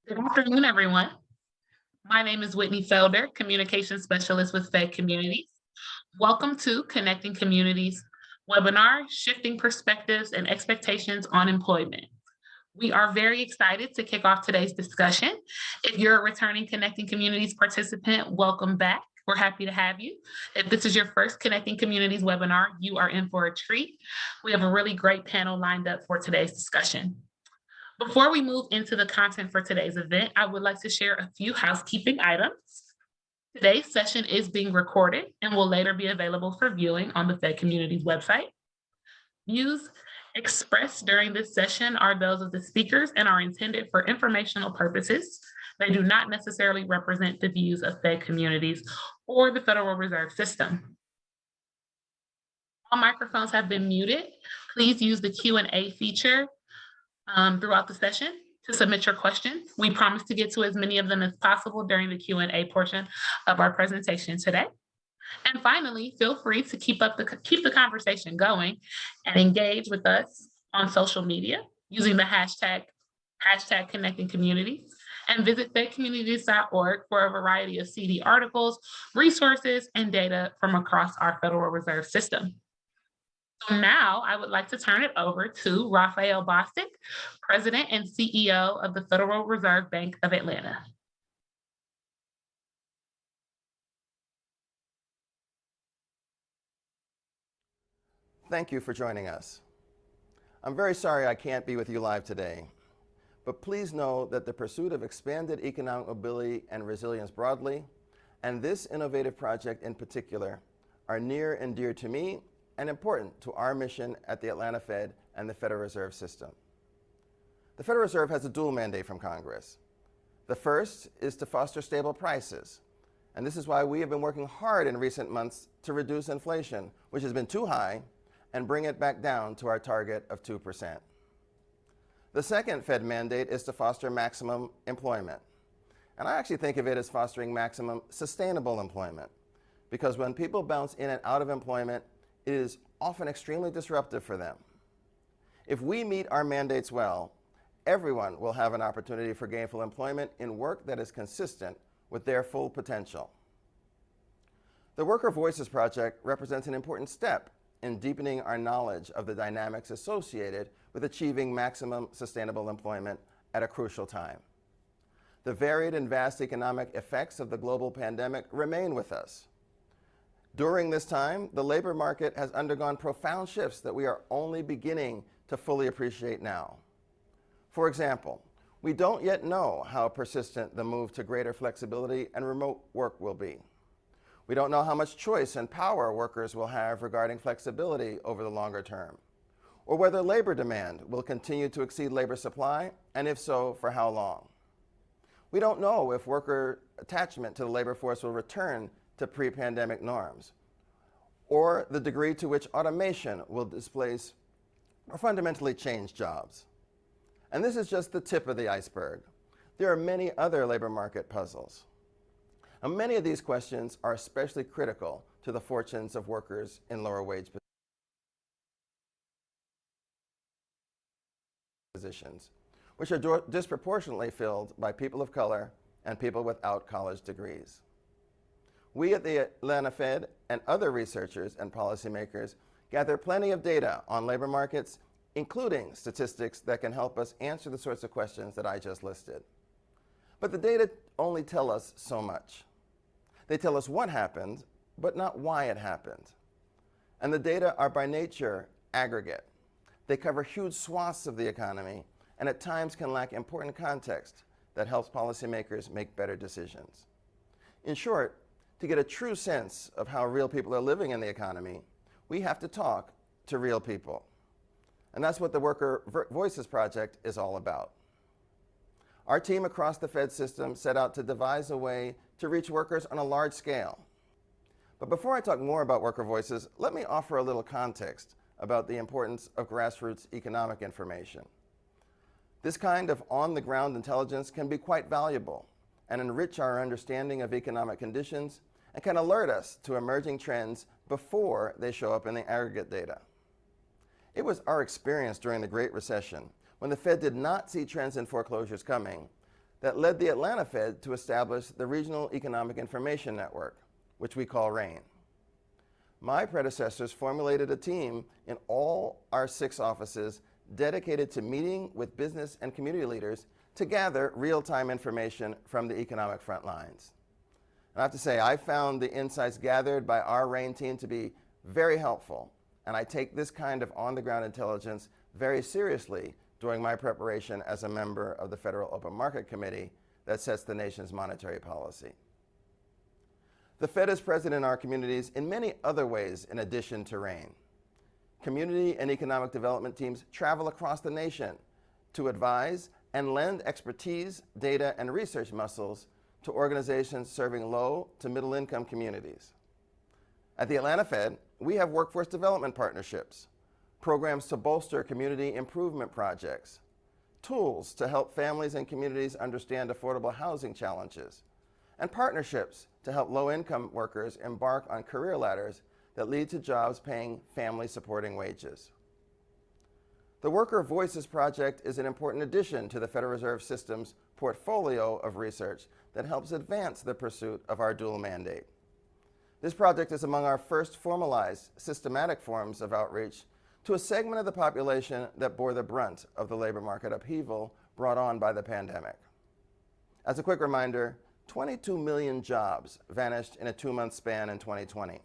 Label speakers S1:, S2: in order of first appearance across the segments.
S1: Good afternoon, everyone. My name is Whitney Felder, Communications Specialist with Fed Communities. Welcome to Connecting Communities webinar, Shifting Perspectives and Expectations on Employment. We are very excited to kick off today's discussion. If you're a returning Connecting Communities participant, welcome back. We're happy to have you. If this is your first Connecting Communities webinar, you are in for a treat. We have a really great panel lined up for today's discussion. Before we move into the content for today's event, I would like to share a few housekeeping items. Today's session is being recorded and will later be available for viewing on the Fed Communities website. Views expressed during this session are those of the speakers and are intended for informational purposes. They do not necessarily represent the views of Fed Communities or the Federal Reserve System. All microphones have been muted. Please use the Q&A feature throughout the session to submit your questions. We promise to get to as many of them as possible during the Q&A portion of our presentation today. And finally, feel free to keep the conversation going and engage with us on social media using the hashtag Connecting Communities, and visit fedcommunities.org for a variety of CD articles, resources, and data from across our Federal Reserve System. So now I would like to turn it over to Raphael Bostic, President and CEO of the Federal Reserve Bank of Atlanta.
S2: Thank you for joining us. I'm very sorry I can't be with you live today, but please know that the pursuit of expanded economic mobility and resilience broadly, and this innovative project in particular, are near and dear to me and important to our mission at the Atlanta Fed and the Federal Reserve System. The Federal Reserve has a dual mandate from Congress. The first is to foster stable prices, and this is why we have been working hard in recent months to reduce inflation, which has been too high, and bring it back down to our target of 2%. The second Fed mandate is to foster maximum employment, and I actually think of it as fostering maximum sustainable employment, because when people bounce in and out of employment, it is often extremely disruptive for them. If we meet our mandates well, everyone will have an opportunity for gainful employment in work that is consistent with their full potential. The Worker Voices Project represents an important step in deepening our knowledge of the dynamics associated with achieving maximum sustainable employment at a crucial time. The varied and vast economic effects of the global pandemic remain with us. During this time, the labor market has undergone profound shifts that we are only beginning to fully appreciate now. For example, we don't yet know how persistent the move to greater flexibility and remote work will be. We don't know how much choice and power workers will have regarding flexibility over the longer term, or whether labor demand will continue to exceed labor supply, and if so, for how long. We don't know if worker attachment to the labor force will return to pre-pandemic norms, or the degree to which automation will displace or fundamentally change jobs. And this is just the tip of the iceberg. There are many other labor market puzzles. And many of these questions are especially critical to the fortunes of workers in lower wage positions, which are disproportionately filled by people of color and people without college degrees. We at the Atlanta Fed and other researchers and policymakers gather plenty of data on labor markets, including statistics that can help us answer the sorts of questions that I just listed. But the data only tell us so much. They tell us what happened, but not why it happened. And the data are by nature aggregate. They cover huge swaths of the economy and at times can lack important context that helps policymakers make better decisions. In short, to get a true sense of how real people are living in the economy, we have to talk to real people. And that's what the Worker Voices Project is all about. Our team across the Fed system set out to devise a way to reach workers on a large scale. But before I talk more about Worker Voices, let me offer a little context about the importance of grassroots economic information. This kind of on-the-ground intelligence can be quite valuable and enrich our understanding of economic conditions and can alert us to emerging trends before they show up in the aggregate data. It was our experience during the Great Recession, when the Fed did not see trends in foreclosures coming, that led the Atlanta Fed to establish the Regional Economic Information Network, which we call RAIN. My predecessors formulated a team in all our 6 offices dedicated to meeting with business and community leaders to gather real-time information from the economic front lines. And I have to say, I found the insights gathered by our RAIN team to be very helpful, and I take this kind of on-the-ground intelligence very seriously during my preparation as a member of the Federal Open Market Committee that sets the nation's monetary policy. The Fed is present in our communities in many other ways in addition to RAIN. Community and economic development teams travel across the nation to advise and lend expertise, data, and research muscles to organizations serving low to middle income communities. At the Atlanta Fed, we have workforce development partnerships, programs to bolster community improvement projects, tools to help families and communities understand affordable housing challenges, and partnerships to help low-income workers embark on career ladders that lead to jobs paying family-supporting wages. The Worker Voices Project is an important addition to the Federal Reserve System's portfolio of research that helps advance the pursuit of our dual mandate. This project is among our first formalized, systematic forms of outreach to a segment of the population that bore the brunt of the labor market upheaval brought on by the pandemic. As a quick reminder, 22 million jobs vanished in a 2-month span in 2020.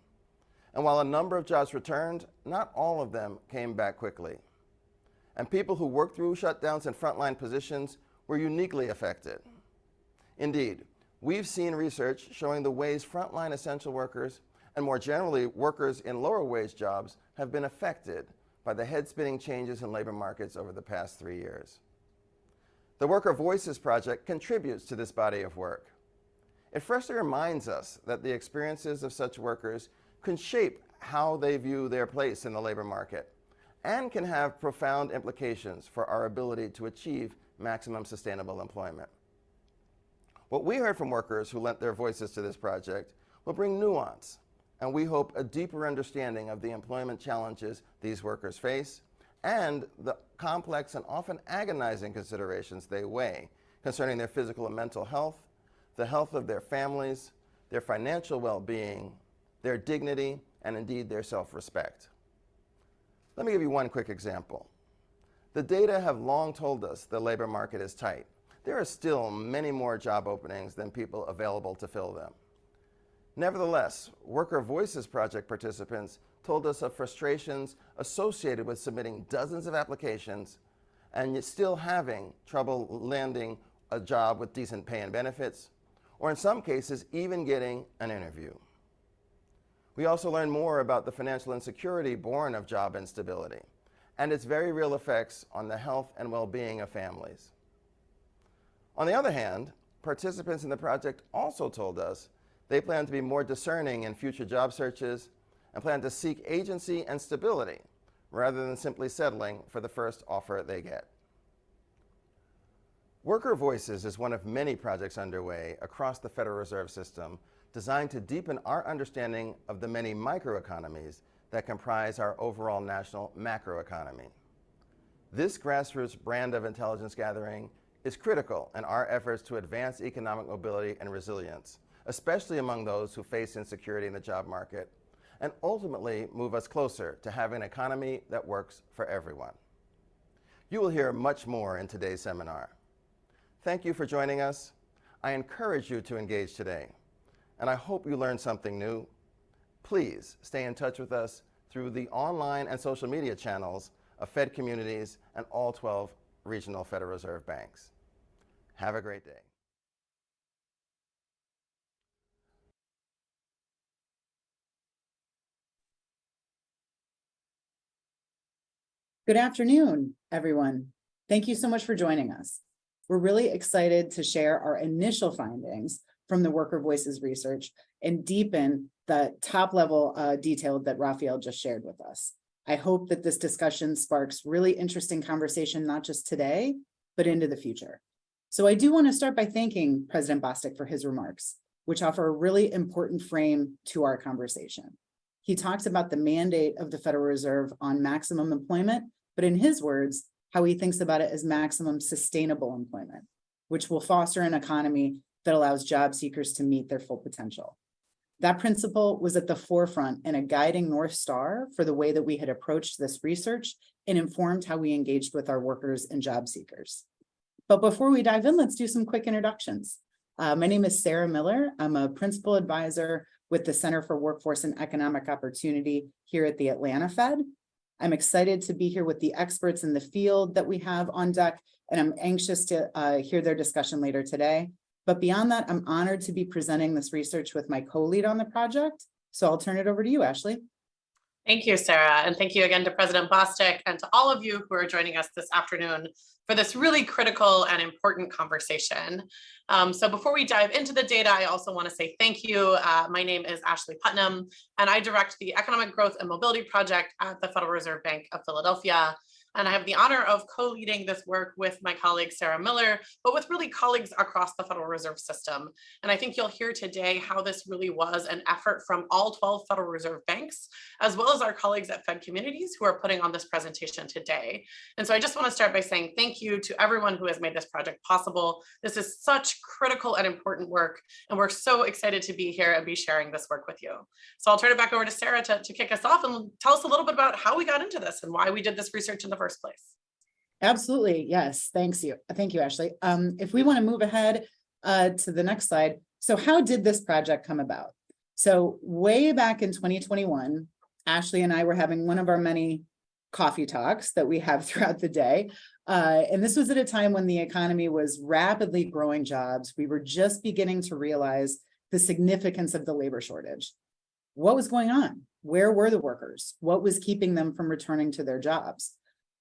S2: And while a number of jobs returned, not all of them came back quickly. And people who worked through shutdowns in frontline positions were uniquely affected. Indeed, we've seen research showing the ways frontline essential workers, and more generally workers in lower wage jobs, have been affected by the head-spinning changes in labor markets over the past 3 years. The Worker Voices Project contributes to this body of work. It firstly reminds us that the experiences of such workers can shape how they view their place in the labor market and can have profound implications for our ability to achieve maximum sustainable employment. What we heard from workers who lent their voices to this project will bring nuance, and we hope a deeper understanding of the employment challenges these workers face and the complex and often agonizing considerations they weigh concerning their physical and mental health, the health of their families, their financial well-being, their dignity, and indeed their self-respect. Let me give you one quick example. The data have long told us the labor market is tight. There are still many more job openings than people available to fill them. Nevertheless, Worker Voices Project participants told us of frustrations associated with submitting dozens of applications and yet still having trouble landing a job with decent pay and benefits, or in some cases, even getting an interview. We also learned more about the financial insecurity born of job instability and its very real effects on the health and well-being of families. On the other hand, participants in the project also told us they plan to be more discerning in future job searches and plan to seek agency and stability rather than simply settling for the first offer they get. Worker Voices is one of many projects underway across the Federal Reserve System designed to deepen our understanding of the many microeconomies that comprise our overall national macroeconomy. This grassroots brand of intelligence gathering is critical in our efforts to advance economic mobility and resilience, especially among those who face insecurity in the job market, and ultimately move us closer to having an economy that works for everyone. You will hear much more in today's seminar. Thank you for joining us. I encourage you to engage today, and I hope you learned something new. Please stay in touch with us through the online and social media channels of Fed Communities and all 12 regional Federal Reserve banks. Have a great day.
S3: Good afternoon, everyone. Thank you so much for joining us. We're really excited to share our initial findings from the Worker Voices research and deepen the top-level detail that Raphael just shared with us. I hope that this discussion sparks really interesting conversation, not just today, but into the future. So I do want to start by thanking President Bostic for his remarks, which offer a really important frame to our conversation. He talks about the mandate of the Federal Reserve on maximum employment, but in his words, how he thinks about it as maximum sustainable employment, which will foster an economy that allows job seekers to meet their full potential. That principle was at the forefront and a guiding North Star for the way that we had approached this research and informed how we engaged with our workers and job seekers. But before we dive in, let's do some quick introductions. My name is Sarah Miller. I'm a principal advisor with the Center for Workforce and Economic Opportunity here at the Atlanta Fed. I'm excited to be here with the experts in the field that we have on deck, and I'm anxious to hear their discussion later today. But beyond that, I'm honored to be presenting this research with my co-lead on the project. So I'll turn it over to you, Ashley.
S4: Thank you, Sarah. And thank you again to President Bostic and to all of you who are joining us this afternoon for this really critical and important conversation. So before we dive into the data, I also want to say thank you. My name is Ashley Putnam, and I direct the Economic Growth and Mobility Project at the Federal Reserve Bank of Philadelphia. And I have the honor of co-leading this work with my colleague, Sarah Miller, but with really colleagues across the Federal Reserve System. And I think you'll hear today how this really was an effort from all 12 Federal Reserve banks, as well as our colleagues at Fed Communities who are putting on this presentation today. And so I just want to start by saying thank you to everyone who has made this project possible. This is such critical and important work, and we're so excited to be here and be sharing this work with you. So I'll turn it back over to Sarah to kick us off and tell us a little bit about how we got into this and why we did this research in the first place.
S3: Absolutely. Yes. Thank you, Ashley. If we want to move ahead to the next slide. So how did this project come about? So way back in 2021, Ashley and I were having one of our many coffee talks that we have throughout the day. And this was at a time when the economy was rapidly growing jobs. We were just beginning to realize the significance of the labor shortage. What was going on? Where were the workers? What was keeping them from returning to their jobs?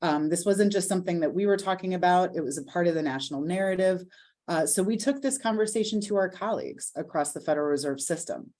S3: This wasn't just something that we were talking about. It was a part of the national narrative. So we took this conversation to our colleagues across the Federal Reserve System.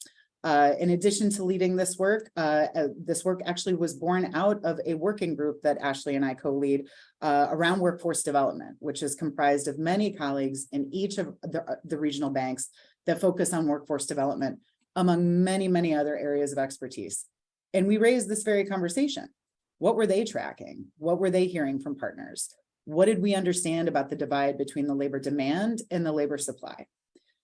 S3: In addition to leading this work actually was born out of a working group that Ashley and I co-lead around workforce development, which is comprised of many colleagues in each of the regional banks that focus on workforce development, among many, many other areas of expertise. And we raised this very conversation. What were they tracking? What were they hearing from partners? What did we understand about the divide between the labor demand and the labor supply?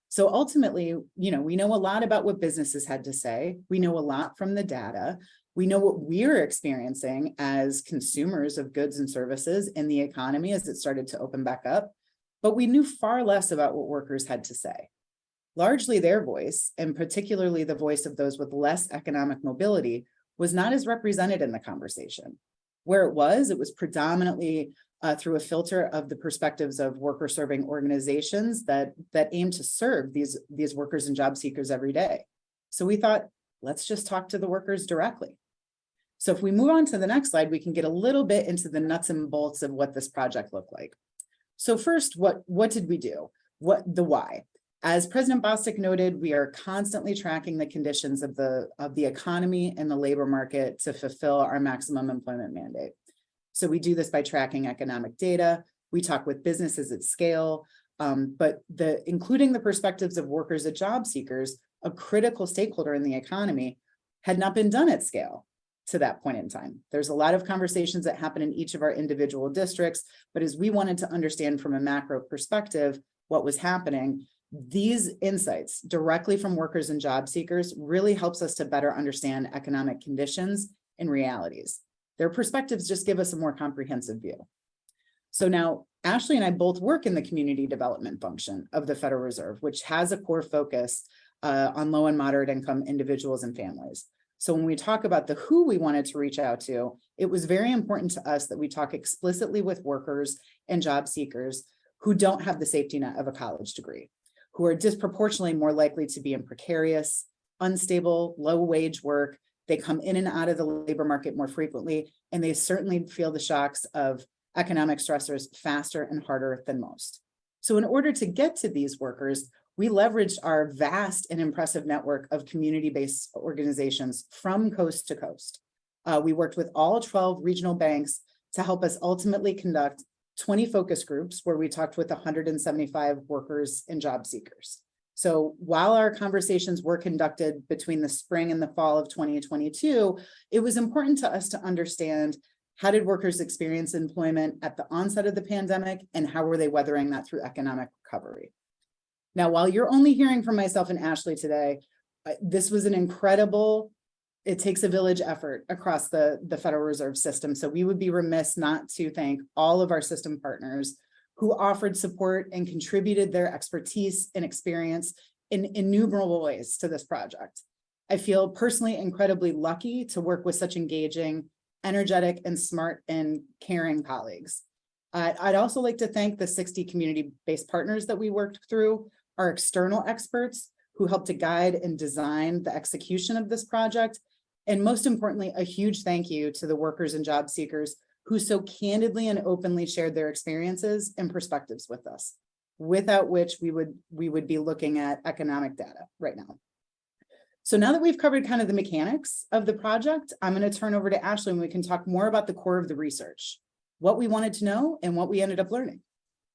S3: So ultimately, we know a lot about what businesses had to say. We know a lot from the data. We know what we're experiencing as consumers of goods and services in the economy as it started to open back up, but we knew far less about what workers had to say. Largely their voice, and particularly the voice of those with less economic mobility, was not as represented in the conversation. Where it was predominantly through a filter of the perspectives of worker serving organizations that aim to serve these workers and job seekers every day. So we thought, let's just talk to the workers directly. So if we move on to the next slide, we can get a little bit into the nuts and bolts of what this project looked like. So first, what did we do? The why? As President Bostic noted, we are constantly tracking the conditions of the economy and the labor market to fulfill our maximum employment mandate. So we do this by tracking economic data. We talk with businesses at scale, but including the perspectives of workers and job seekers, a critical stakeholder in the economy, had not been done at scale to that point in time. There's a lot of conversations that happen in each of our individual districts, but as we wanted to understand from a macro perspective what was happening, these insights directly from workers and job seekers really helps us to better understand economic conditions and realities. Their perspectives just give us a more comprehensive view. So now Ashley and I both work in the community development function of the Federal Reserve, which has a core focus on low and moderate income individuals and families. So when we talk about the who we wanted to reach out to, it was very important to us that we talk explicitly with workers and job seekers who don't have the safety net of a college degree, who are disproportionately more likely to be in precarious, unstable, low-wage work. They come in and out of the labor market more frequently, and they certainly feel the shocks of economic stressors faster and harder than most. So in order to get to these workers, we leveraged our vast and impressive network of community-based organizations from coast to coast. We worked with all 12 regional banks to help us ultimately conduct 20 focus groups where we talked with 175 workers and job seekers. So while our conversations were conducted between the spring and the fall of 2022, it was important to us to understand How did workers experience employment at the onset of the pandemic, and how were they weathering that through economic recovery? Now, while you're only hearing from myself and Ashley today, this was an incredible, it takes a village effort across the Federal Reserve System. So we would be remiss not to thank all of our system partners who offered support and contributed their expertise and experience in innumerable ways to this project. I feel personally incredibly lucky to work with such engaging, energetic, and smart and caring colleagues. I'd also like to thank the 60 community-based partners that we worked through, our external experts who helped to guide and design the execution of this project, and most importantly, a huge thank you to the workers and job seekers who so candidly and openly shared their experiences and perspectives with us, without which we would be looking at economic data right now. So now that we've covered kind of the mechanics of the project, I'm going to turn over to Ashley and we can talk more about the core of the research, what we wanted to know and what we ended up learning.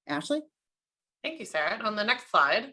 S3: Ashley?
S4: Thank you, Sarah. And on the next slide,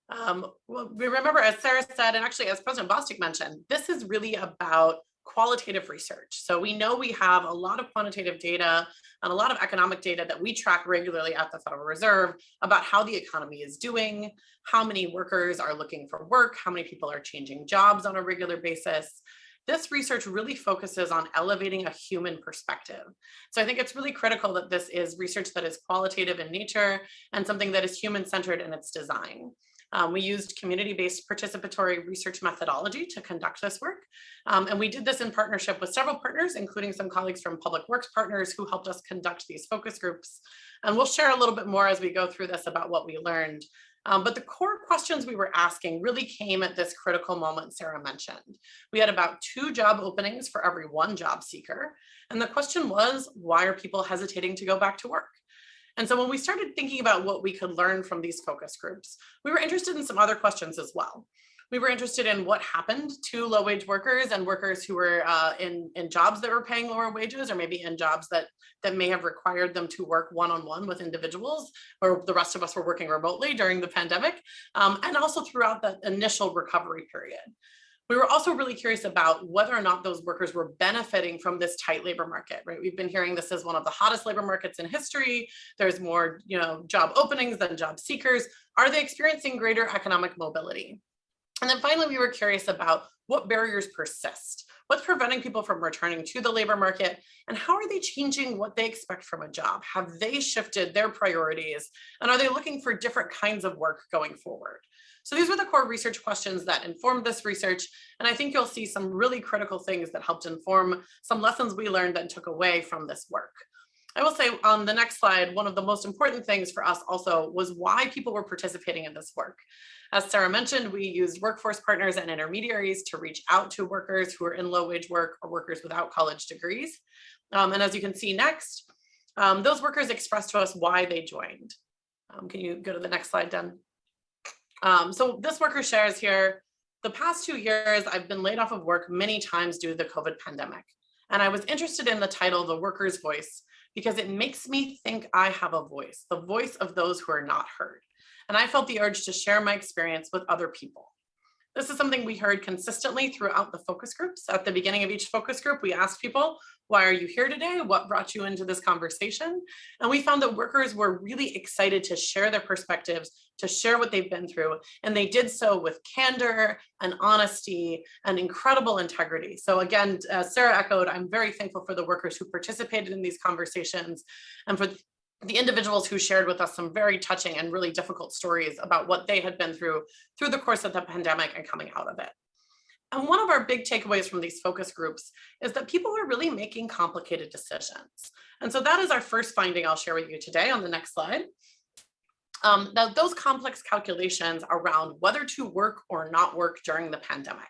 S4: well, we remember, as Sarah said, and actually as President Bostic mentioned, this is really about qualitative research. So we know we have a lot of quantitative data and a lot of economic data that we track regularly at the Federal Reserve about how the economy is doing, how many workers are looking for work, how many people are changing jobs on a regular basis. This research really focuses on elevating a human perspective. So I think it's really critical that this is research that is qualitative in nature and something that is human-centered in its design. We used community-based participatory research methodology to conduct this work. And we did this in partnership with several partners, including some colleagues from Public Works partners who helped us conduct these focus groups. And we'll share a little bit more as we go through this about what we learned. But the core questions we were asking really came at this critical moment Sarah mentioned. We had about 2 job openings for every 1 job seeker. And the question was, why are people hesitating to go back to work? And so when we started thinking about what we could learn from these focus groups, we were interested in some other questions as well. We were interested in what happened to low-wage workers and workers who were in jobs that were paying lower wages, or maybe in jobs that may have required them to work one-on-one with individuals, or the rest of us were working remotely during the pandemic, and also throughout the initial recovery period. We were also really curious about whether or not those workers were benefiting from this tight labor market, right? We've been hearing this is one of the hottest labor markets in history. There's more, job openings than job seekers. Are they experiencing greater economic mobility? And then finally, we were curious about what barriers persist. What's preventing people from returning to the labor market? And how are they changing what they expect from a job? Have they shifted their priorities? And are they looking for different kinds of work going forward? So these were the core research questions that informed this research. And I think you'll see some really critical things that helped inform some lessons we learned and took away from this work. I will say on the next slide, one of the most important things for us also was why people were participating in this work. As Sarah mentioned, we used workforce partners and intermediaries to reach out to workers who are in low-wage work or workers without college degrees. And as you can see next, those workers expressed to us why they joined. Can you go to the next slide, Dan? So this worker shares here, the past 2 years, I've been laid off of work many times due to the COVID pandemic. And I was interested in the title, The Worker's Voice, because it makes me think I have a voice, the voice of those who are not heard. And I felt the urge to share my experience with other people. This is something we heard consistently throughout the focus groups. At the beginning of each focus group, we asked people, why are you here today? What brought you into this conversation? And we found that workers were really excited to share their perspectives, to share what they've been through. And they did so with candor and honesty and incredible integrity. So again, as Sarah echoed, I'm very thankful for the workers who participated in these conversations and for the individuals who shared with us some very touching and really difficult stories about what they had been through the course of the pandemic and coming out of it. And one of our big takeaways from these focus groups is that people are really making complicated decisions. And so that is our first finding I'll share with you today on the next slide. Now, those complex calculations around whether to work or not work during the pandemic.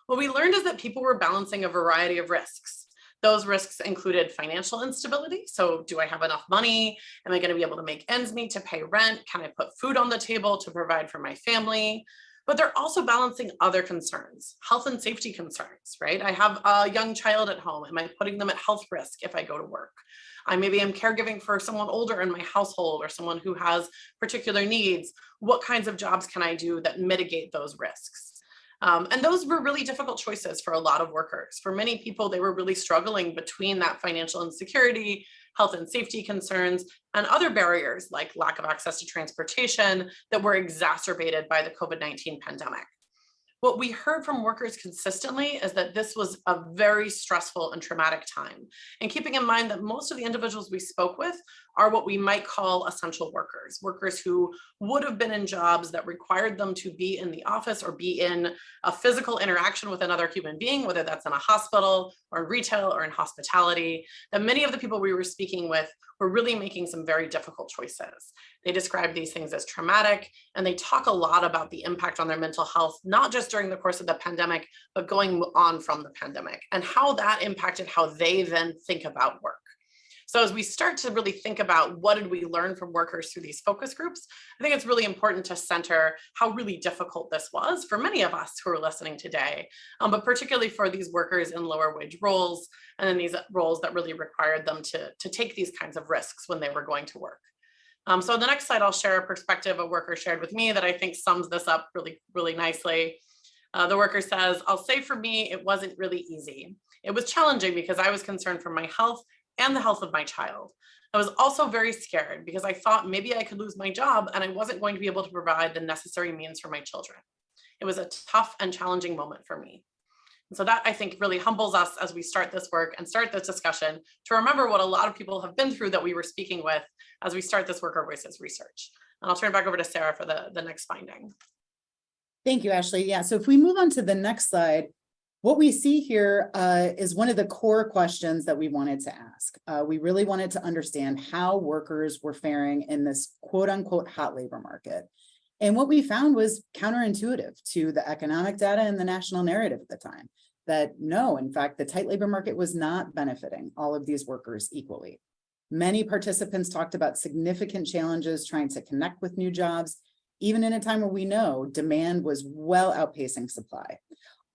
S4: What we learned is that people were balancing a variety of risks. Those risks included financial instability. So do I have enough money? Am I going to be able to make ends meet to pay rent? Can I put food on the table to provide for my family? But they're also balancing other concerns, health and safety concerns, right? I have a young child at home. Am I putting them at health risk if I go to work? I maybe am caregiving for someone older in my household or someone who has particular needs. What kinds of jobs can I do that mitigate those risks? And those were really difficult choices for a lot of workers. For many people, they were really struggling between that financial insecurity, health and safety concerns, and other barriers like lack of access to transportation that were exacerbated by the COVID-19 pandemic. What we heard from workers consistently is that this was a very stressful and traumatic time. And keeping in mind that most of the individuals we spoke with are what we might call essential workers, workers who would have been in jobs that required them to be in the office or be in a physical interaction with another human being, whether that's in a hospital or in retail or in hospitality. That many of the people we were speaking with were really making some very difficult choices. They describe these things as traumatic, and they talk a lot about the impact on their mental health, not just during the course of the pandemic, but going on from the pandemic, and how that impacted how they then think about work. So as we start to really think about what did we learn from workers through these focus groups, I think it's really important to center how really difficult this was for many of us who are listening today, but particularly for these workers in lower wage roles, and in these roles that really required them to take these kinds of risks when they were going to work. So on the next slide, I'll share a perspective a worker shared with me that I think sums this up really, really nicely. The worker says, "I'll say for me, it wasn't really easy. It was challenging because I was concerned for my health and the health of my child. I was also very scared because I thought maybe I could lose my job and I wasn't going to be able to provide the necessary means for my children. It was a tough and challenging moment for me." And so that, I think, really humbles us as we start this work and start this discussion to remember what a lot of people have been through that we were speaking with as we start this worker voices research. And I'll turn it back over to Sarah for the next finding.
S3: Thank you, Ashley. Yeah, so if we move on to the next slide, what we see here is one of the core questions that we wanted to ask. We really wanted to understand how workers were faring in this quote unquote hot labor market. And what we found was counterintuitive to the economic data and the national narrative at the time, that no, in fact, the tight labor market was not benefiting all of these workers equally. Many participants talked about significant challenges trying to connect with new jobs, even in a time where we know demand was well outpacing supply.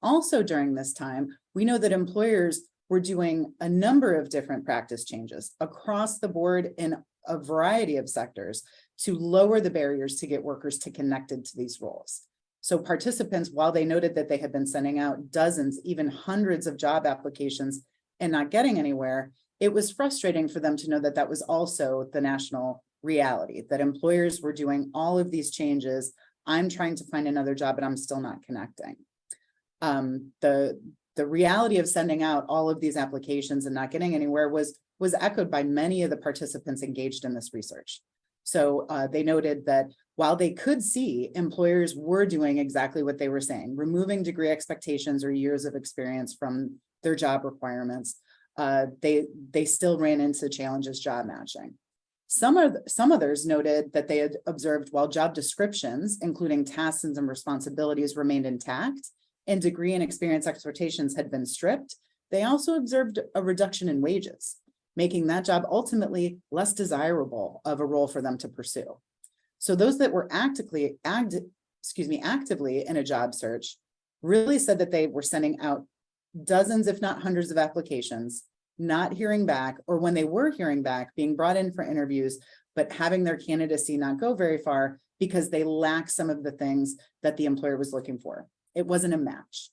S3: Also during this time, we know that employers were doing a number of different practice changes across the board in a variety of sectors to lower the barriers to get workers to connected to these roles. So participants, while they noted that they had been sending out dozens, even hundreds of job applications and not getting anywhere, it was frustrating for them to know that that was also the national reality, that employers were doing all of these changes. I'm trying to find another job, but I'm still not connecting. The reality of sending out all of these applications and not getting anywhere was echoed by many of the participants engaged in this research. So they noted that while they could see employers were doing exactly what they were saying, removing degree expectations or years of experience from their job requirements, they still ran into challenges job matching. Some others noted that they had observed while job descriptions, including tasks and responsibilities, remained intact and degree and experience expectations had been stripped, they also observed a reduction in wages, making that job ultimately less desirable of a role for them to pursue. So those that were actively in a job search really said that they were sending out dozens, if not hundreds of applications, not hearing back, or when they were hearing back, being brought in for interviews, but having their candidacy not go very far because they lack some of the things that the employer was looking for. It wasn't a match.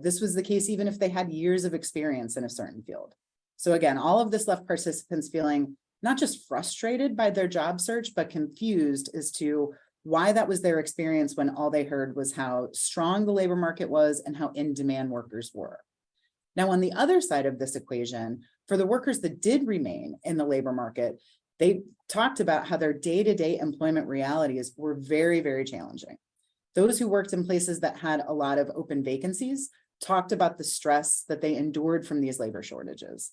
S3: This was the case even if they had years of experience in a certain field. So again, all of this left participants feeling not just frustrated by their job search, but confused as to why that was their experience when all they heard was how strong the labor market was and how in demand workers were. Now, on the other side of this equation, for the workers that did remain in the labor market, they talked about how their day-to-day employment realities were very, very challenging. Those who worked in places that had a lot of open vacancies talked about the stress that they endured from these labor shortages,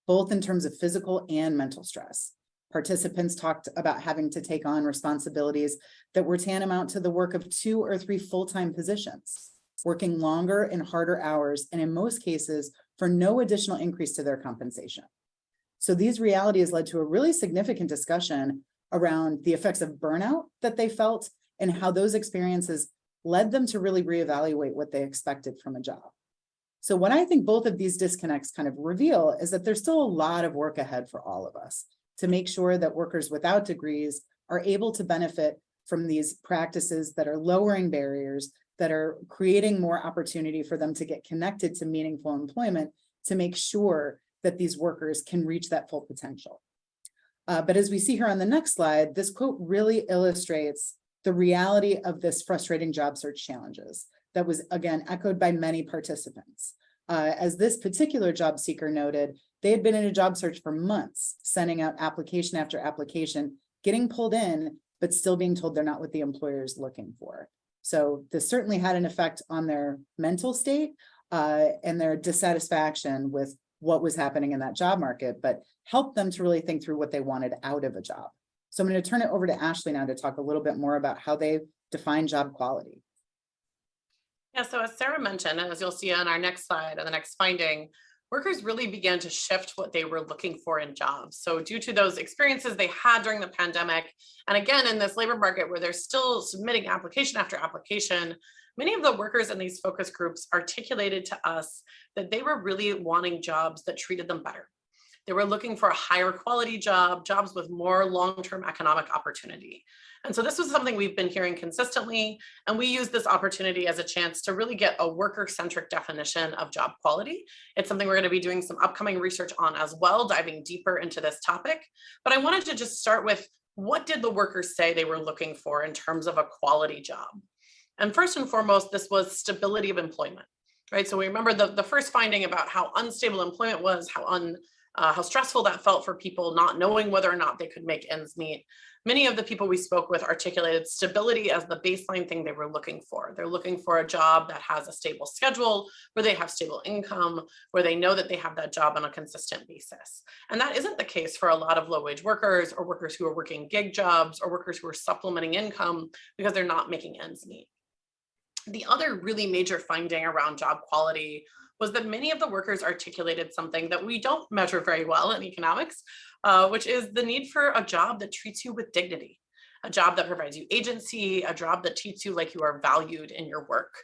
S3: both in terms of physical and mental stress. Participants talked about having to take on responsibilities that were tantamount to the work of 2 or 3 full-time positions, working longer and harder hours, and in most cases, for no additional increase to their compensation. So these realities led to a really significant discussion around the effects of burnout that they felt and how those experiences led them to really reevaluate what they expected from a job. So what I think both of these disconnects kind of reveal is that there's still a lot of work ahead for all of us to make sure that workers without degrees are able to benefit from these practices that are lowering barriers that are creating more opportunity for them to get connected to meaningful employment to make sure that these workers can reach that full potential. But as we see here on the next slide, this quote really illustrates the reality of this frustrating job search challenges that was, again, echoed by many participants. As this particular job seeker noted, they had been in a job search for months, sending out application after application, getting pulled in, but still being told they're not what the employer is looking for. So this certainly had an effect on their mental state and their dissatisfaction with what was happening in that job market, but helped them to really think through what they wanted out of a job. So I'm going to turn it over to Ashley now to talk a little bit more about how they define job quality.
S4: Yeah, so as Sarah mentioned, and as you'll see on our next slide, and the next finding, workers really began to shift what they were looking for in jobs. So due to those experiences they had during the pandemic, and again, in this labor market where they're still submitting application after application, many of the workers in these focus groups articulated to us that they were really wanting jobs that treated them better. They were looking for a higher quality job, jobs with more long-term economic opportunity. And so this was something we've been hearing consistently, and we use this opportunity as a chance to really get a worker-centric definition of job quality. It's something we're going to be doing some upcoming research on as well, diving deeper into this topic. But I wanted to just start with, what did the workers say they were looking for in terms of a quality job? And first and foremost, this was stability of employment, right? So we remember the first finding about how unstable employment was, how stressful that felt for people not knowing whether or not they could make ends meet. Many of the people we spoke with articulated stability as the baseline thing they were looking for. They're looking for a job that has a stable schedule, where they have stable income, where they know that they have that job on a consistent basis. And that isn't the case for a lot of low-wage workers, or workers who are working gig jobs, or workers who are supplementing income because they're not making ends meet. The other really major finding around job quality was that many of the workers articulated something that we don't measure very well in economics, which is the need for a job that treats you with dignity, a job that provides you agency, a job that treats you like you are valued in your work.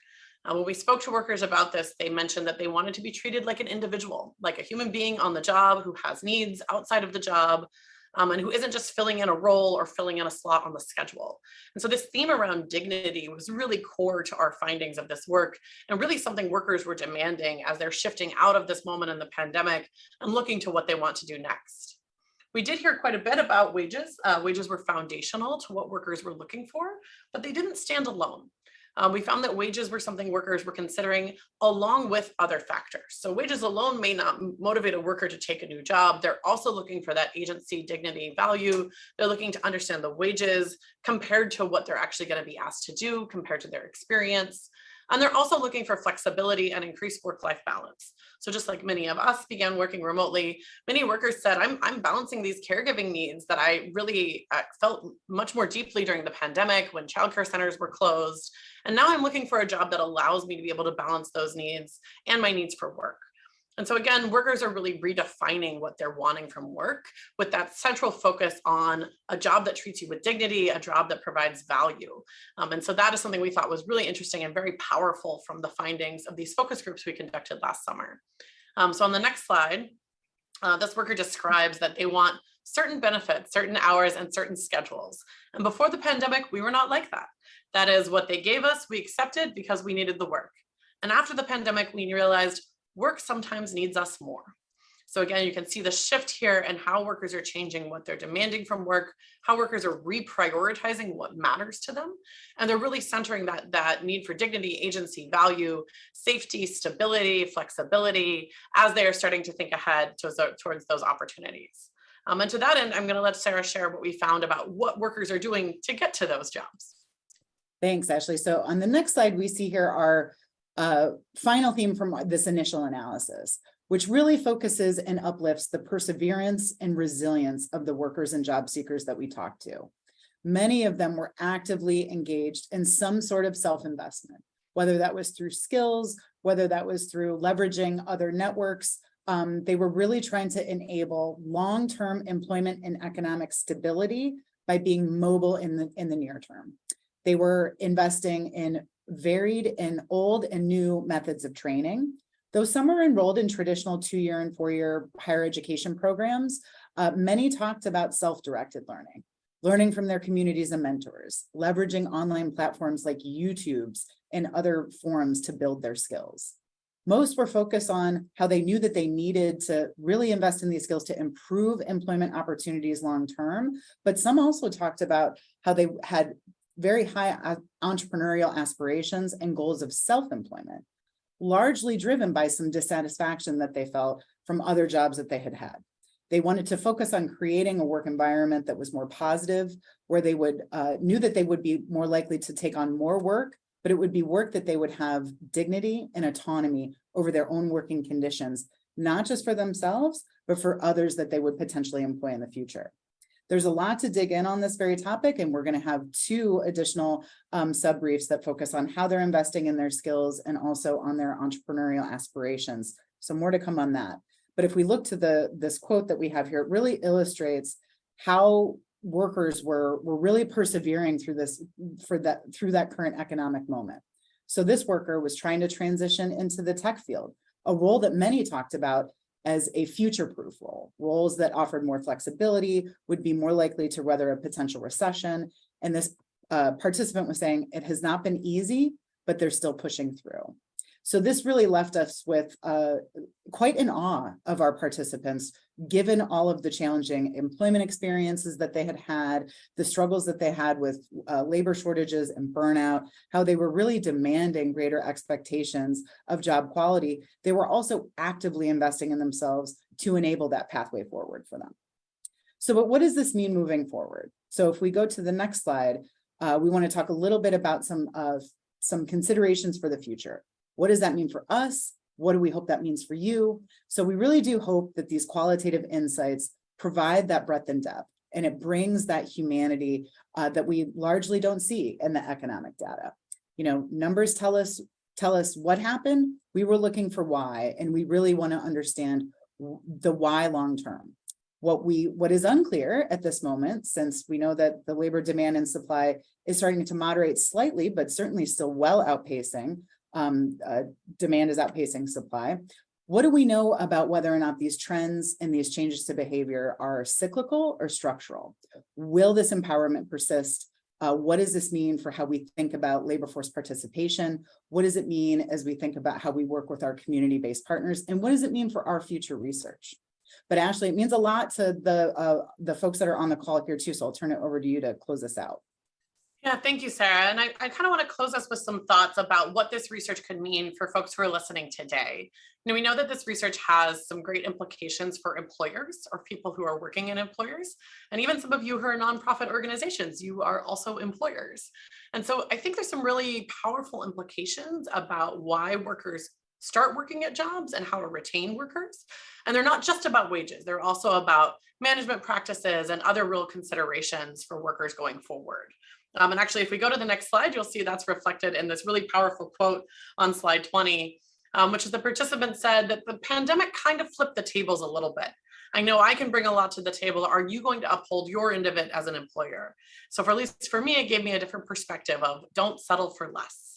S4: When we spoke to workers about this, they mentioned that they wanted to be treated like an individual, like a human being on the job who has needs outside of the job, and who isn't just filling in a role or filling in a slot on the schedule. And so this theme around dignity was really core to our findings of this work, and really something workers were demanding as they're shifting out of this moment in the pandemic and looking to what they want to do next. We did hear quite a bit about wages. Wages were foundational to what workers were looking for, but they didn't stand alone. We found that wages were something workers were considering along with other factors. So wages alone may not motivate a worker to take a new job. They're also looking for that agency, dignity, value. They're looking to understand the wages compared to what they're actually going to be asked to do, compared to their experience. And they're also looking for flexibility and increased work-life balance. So just like many of us began working remotely, many workers said, I'm balancing these caregiving needs that I really felt much more deeply during the pandemic when childcare centers were closed. And now I'm looking for a job that allows me to be able to balance those needs and my needs for work. And so again, workers are really redefining what they're wanting from work, with that central focus on a job that treats you with dignity, a job that provides value. And so that is something we thought was really interesting and very powerful from the findings of these focus groups we conducted last summer. So on the next slide, this worker describes that they want certain benefits, certain hours, and certain schedules. And before the pandemic, we were not like that. That is what they gave us, we accepted because we needed the work. And after the pandemic, we realized work sometimes needs us more. So again, you can see the shift here and how workers are changing what they're demanding from work, how workers are reprioritizing what matters to them. And they're really centering that need for dignity, agency, value, safety, stability, flexibility, as they are starting to think ahead towards those opportunities. And to that end, I'm going to let Sarah share what we found about what workers are doing to get to those jobs.
S3: Thanks, Ashley. So on the next slide, we see here our final theme from this initial analysis, which really focuses and uplifts the perseverance and resilience of the workers and job seekers that we talked to. Many of them were actively engaged in some sort of self-investment, whether that was through skills, whether that was through leveraging other networks. They were really trying to enable long-term employment and economic stability by being mobile in the near term. They were investing in varied and old and new methods of training. Though some are enrolled in traditional 2-year and 4-year higher education programs, many talked about self-directed learning from their communities and mentors, leveraging online platforms like YouTube's and other forums to build their skills. Most were focused on how they knew that they needed to really invest in these skills to improve employment opportunities long-term, but some also talked about how they had very high entrepreneurial aspirations and goals of self-employment, largely driven by some dissatisfaction that they felt from other jobs that they had had. They wanted to focus on creating a work environment that was more positive, where they would knew that they would be more likely to take on more work, but it would be work that they would have dignity and autonomy over their own working conditions, not just for themselves, but for others that they would potentially employ in the future. There's a lot to dig in on this very topic, and we're going to have 2 additional sub-briefs that focus on how they're investing in their skills and also on their entrepreneurial aspirations. So more to come on that. But if we look to this quote that we have here, it really illustrates how workers were really persevering through that current economic moment. So this worker was trying to transition into the tech field, a role that many talked about as a future-proof role. Roles that offered more flexibility, would be more likely to weather a potential recession. And this participant was saying it has not been easy, but they're still pushing through. So this really left us with quite an awe of our participants, given all of the challenging employment experiences that they had had, the struggles that they had with labor shortages and burnout, how they were really demanding greater expectations of job quality. They were also actively investing in themselves to enable that pathway forward for them. So, but what does this mean moving forward? So if we go to the next slide, we want to talk a little bit about some considerations for the future. What does that mean for us? What do we hope that means for you? So we really do hope that these qualitative insights provide that breadth and depth, and it brings that humanity that we largely don't see in the economic data. You know, numbers tell us what happened. We were looking for why, and we really want to understand the why long term. What is unclear at this moment, since we know that the labor demand and supply is starting to moderate slightly, but certainly still well outpacing. Demand is outpacing supply. What do we know about whether or not these trends and these changes to behavior are cyclical or structural? Will this empowerment persist? What does this mean for how we think about labor force participation? What does it mean as we think about how we work with our community-based partners? And what does it mean for our future research? But Ashley, it means a lot to the folks that are on the call here too. So I'll turn it over to you to close us out.
S4: Yeah, thank you, Sarah. And I kind of want to close us with some thoughts about what this research could mean for folks who are listening today. You know, we know that this research has some great implications for employers or people who are working in employers, and even some of you who are nonprofit organizations, you are also employers. And so I think there's some really powerful implications about why workers start working at jobs and how to retain workers. And they're not just about wages, they're also about management practices and other real considerations for workers going forward. And actually, if we go to the next slide, you'll see that's reflected in this really powerful quote on slide 20, which is the participant said that the pandemic kind of flipped the tables a little bit. I know I can bring a lot to the table. Are you going to uphold your end of it as an employer? So for at least for me, it gave me a different perspective of don't settle for less.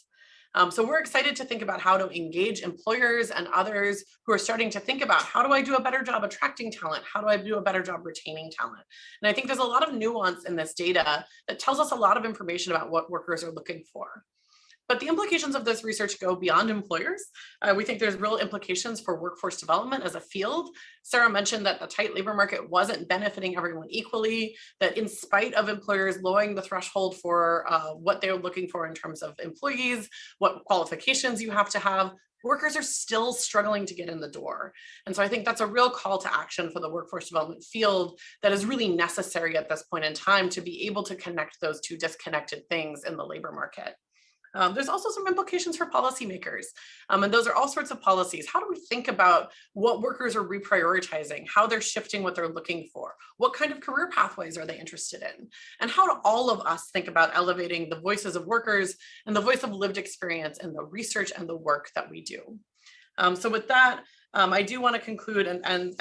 S4: So we're excited to think about how to engage employers and others who are starting to think about how do I do a better job attracting talent? How do I do a better job retaining talent? And I think there's a lot of nuance in this data that tells us a lot of information about what workers are looking for. But the implications of this research go beyond employers. We think there's real implications for workforce development as a field. Sarah mentioned that the tight labor market wasn't benefiting everyone equally, that in spite of employers lowering the threshold for what they're looking for in terms of employees, what qualifications you have to have, workers are still struggling to get in the door. And so I think that's a real call to action for the workforce development field that is really necessary at this point in time to be able to connect those two disconnected things in the labor market. There's also some implications for policymakers, and those are all sorts of policies. How do we think about what workers are reprioritizing, how they're shifting what they're looking for, what kind of career pathways are they interested in, and how do all of us think about elevating the voices of workers and the voice of lived experience in the research and the work that we do. So with that, I do want to conclude and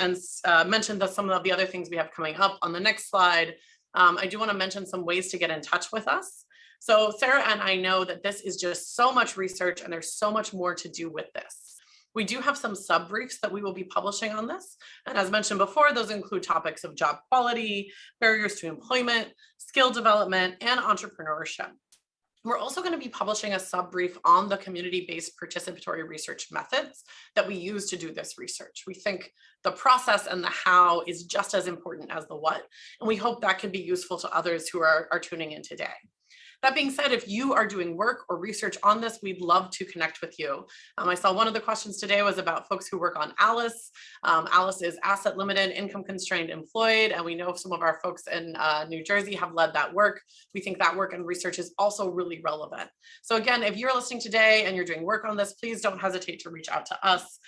S4: mention that some of the other things we have coming up on the next slide. I do want to mention some ways to get in touch with us. So Sarah and I know that this is just so much research and there's so much more to do with this. We do have some sub-briefs that we will be publishing on this. And as mentioned before, those include topics of job quality, barriers to employment, skill development, and entrepreneurship. We're also going to be publishing a sub-brief on the community-based participatory research methods that we use to do this research. We think the process and the how is just as important as the what, and we hope that can be useful to others who are tuning in today. That being said, if you are doing work or research on this, we'd love to connect with you. I saw one of the questions today was about folks who work on ALICE. ALICE is asset limited, income constrained, employed, and we know some of our folks in New Jersey have led that work. We think that work and research is also really relevant. So again, if you're listening today and you're doing work on this, please don't hesitate to reach out to us.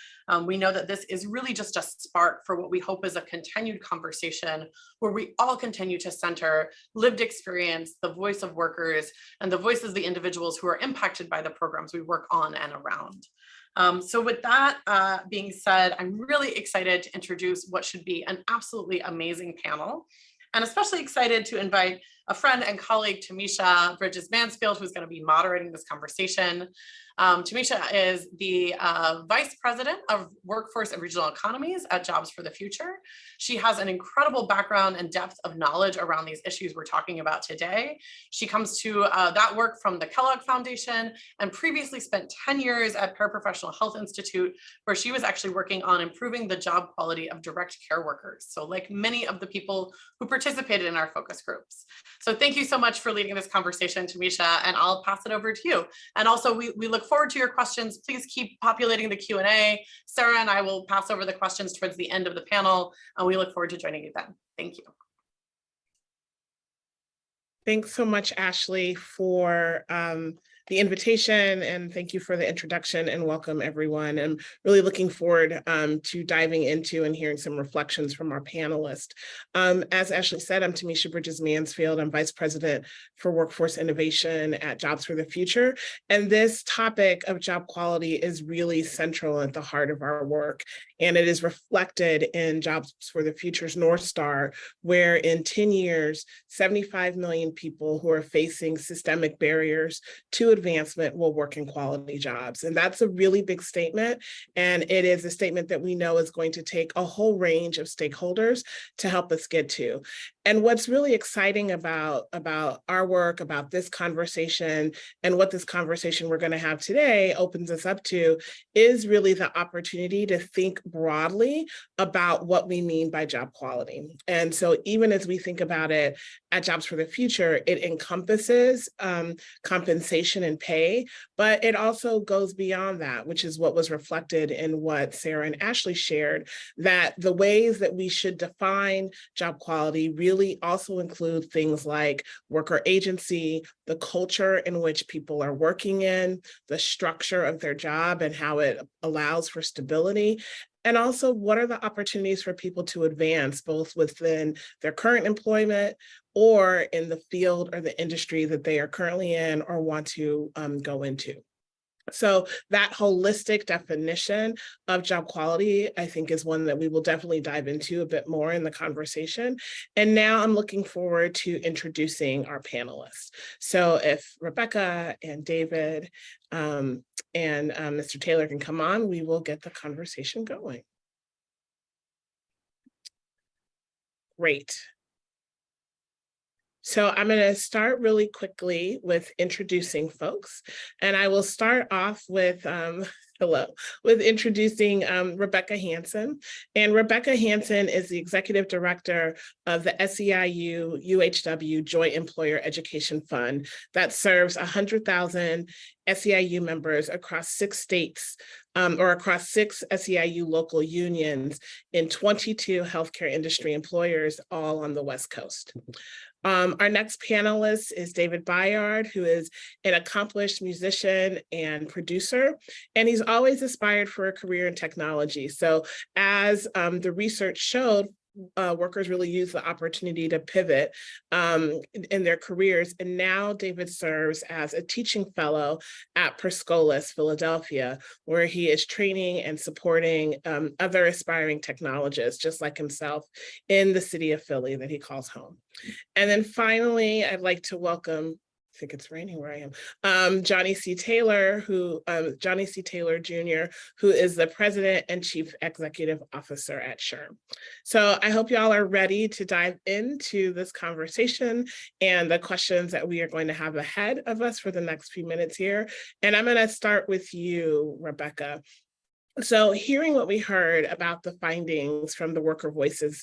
S4: We know that this is really just a spark for what we hope is a continued conversation where we all continue to center lived experience, the voice of workers, and the voices of the individuals who are impacted by the programs we work on and around. So with that being said, I'm really excited to introduce what should be an absolutely amazing panel, and especially excited to invite a friend and colleague, Tamisha Bridges-Mansfield, who's going to be moderating this conversation. Tamisha is the Vice President of Workforce and Regional Economies at Jobs for the Future. She has an incredible background and depth of knowledge around these issues we're talking about today. She comes to that work from the Kellogg Foundation and previously spent 10 years at Paraprofessional Health Institute, where she was actually working on improving the job quality of direct care workers. So like many of the people who participated in our focus groups. So thank you so much for leading this conversation, Tamisha, and I'll pass it over to you. And also we look forward to your questions. Please keep populating the Q&A. Sarah and I will pass over the questions towards the end of the panel, and we look forward to joining you then. Thank you.
S5: Thanks so much, Ashley, for the invitation, and thank you for the introduction, and welcome everyone. I'm really looking forward to diving into and hearing some reflections from our panelists. As Ashley said, I'm Tamisha Bridges-Mansfield. I'm Vice President for Workforce Innovation at Jobs for the Future. And this topic of job quality is really central at the heart of our work. And it is reflected in Jobs for the Future's North Star, where in 10 years, 75 million people who are facing systemic barriers to advancement will work in quality jobs. And that's a really big statement. And it is a statement that we know is going to take a whole range of stakeholders to help us get to. And what's really exciting about our work, about this conversation, and what this conversation we're going to have today opens us up to is really the opportunity to think broadly about what we mean by job quality. And so even as we think about it at Jobs for the Future, it encompasses compensation and pay, but it also goes beyond that, which is what was reflected in what Sarah and Ashley shared, that the ways that we should define job quality really also include things like worker agency, the culture in which people are working in, the structure of their job and how it allows for stability, and also what are the opportunities for people to advance both within their current employment or in the field or the industry that they are currently in or want to go into. So that holistic definition of job quality, I think, is one that we will definitely dive into a bit more in the conversation. And now I'm looking forward to introducing our panelists. So if Rebecca and David and Mr. Taylor can come on, we will get the conversation going. Great. So I'm going to start really quickly with introducing folks, and I will start off with introducing Rebecca Hansen. And Rebecca Hansen is the Executive Director of the SEIU UHW Joint Employer Education Fund that serves 100,000 SEIU members across 6 states or across 6 SEIU local unions in 22 healthcare industry employers, all on the West Coast. Our next panelist is David Bayard, who is an accomplished musician and producer, and he's always aspired for a career in technology. So as the research showed, workers really use the opportunity to pivot in their careers. And now David serves as a teaching fellow at Perscolas, Philadelphia, where he is training and supporting other aspiring technologists, just like himself, in the city of Philly that he calls home. And then finally, I'd like to welcome think it's raining where I am. Johnny C. Taylor, Johnny C. Taylor Jr., who is the President and Chief Executive Officer at SHRM. So I hope y'all are ready to dive into this conversation and the questions that we are going to have ahead of us for the next few minutes here. And I'm going to start with you, Rebecca. So hearing what we heard about the findings from the Worker Voices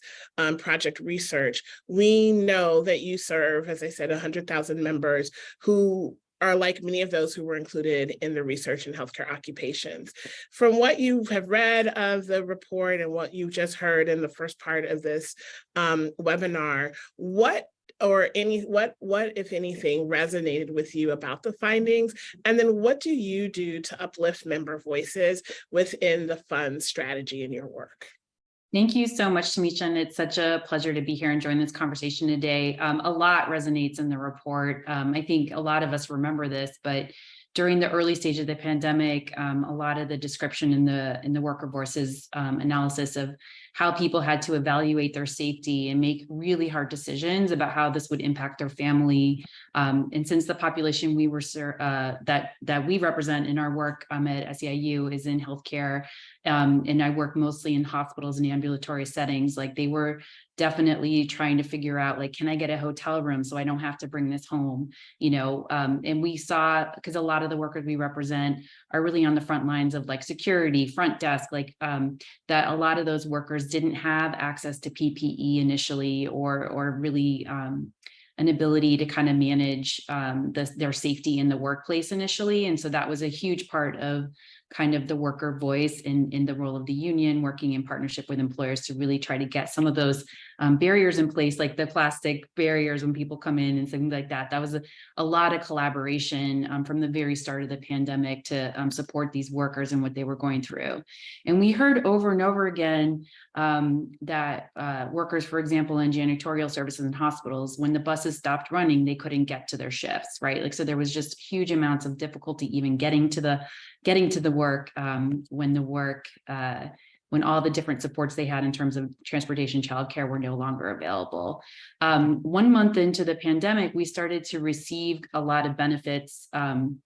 S5: project research, we know that you serve, as I said, 100,000 members who are like many of those who were included in the research in healthcare occupations. From what you have read of the report and what you just heard in the first part of this webinar, what if anything resonated with you about the findings? And then what do you do to uplift member voices within the fund strategy in your work?
S6: Thank you so much, Tamisha, and it's such a pleasure to be here and join this conversation today. A lot resonates in the report. I think a lot of us remember this, but during the early stage of the pandemic, a lot of the description in the Worker Voices analysis of how people had to evaluate their safety and make really hard decisions about how this would impact their family. And since the population we were that we represent in our work at SEIU is in healthcare, and I work mostly in hospitals and ambulatory settings, like they were definitely trying to figure out, like, can I get a hotel room so I don't have to bring this home? And we saw, because a lot of the workers we represent are really on the front lines of like security, front desk, that a lot of those workers didn't have access to PPE initially, or really an ability to kind of manage their safety in the workplace initially. And so that was a huge part of kind of the worker voice in the role of the union, working in partnership with employers to really try to get some of those barriers in place, like the plastic barriers when people come in and things like that. That was a lot of collaboration from the very start of the pandemic to support these workers and what they were going through. And we heard over and over again that workers, for example, in janitorial services in hospitals, when the buses stopped running, they couldn't get to their shifts, right? Like, so there was just huge amounts of difficulty even getting to the work when all the different supports they had in terms of transportation, childcare were no longer available. 1 month into the pandemic, we started to receive a lot of benefits, from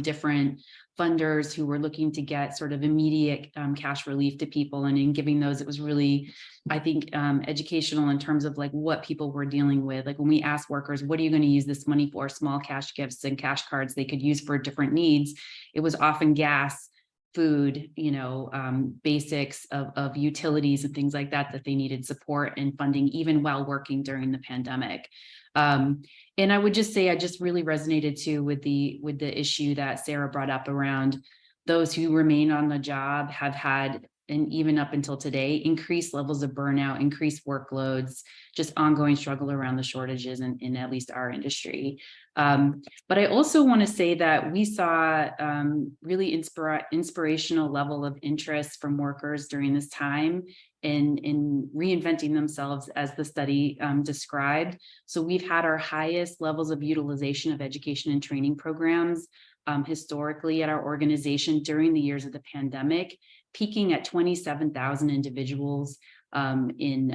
S6: different funders who were looking to get sort of immediate cash relief to people. And in giving those, it was really, I think, educational in terms of like what people were dealing with. Like when we asked workers, what are you going to use this money for? Small cash gifts and cash cards they could use for different needs. It was often gas, food, basics of utilities and things like that they needed support and funding even while working during the pandemic. And I would just say I just really resonated too with the issue that Sarah brought up around those who remain on the job have had, and even up until today, increased levels of burnout, increased workloads, just ongoing struggle around the shortages in at least our industry. But I also want to say that we saw really inspirational level of interest from workers during this time in reinventing themselves, as the study described. So we've had our highest levels of utilization of education and training programs historically at our organization during the years of the pandemic, peaking at 27,000 individuals in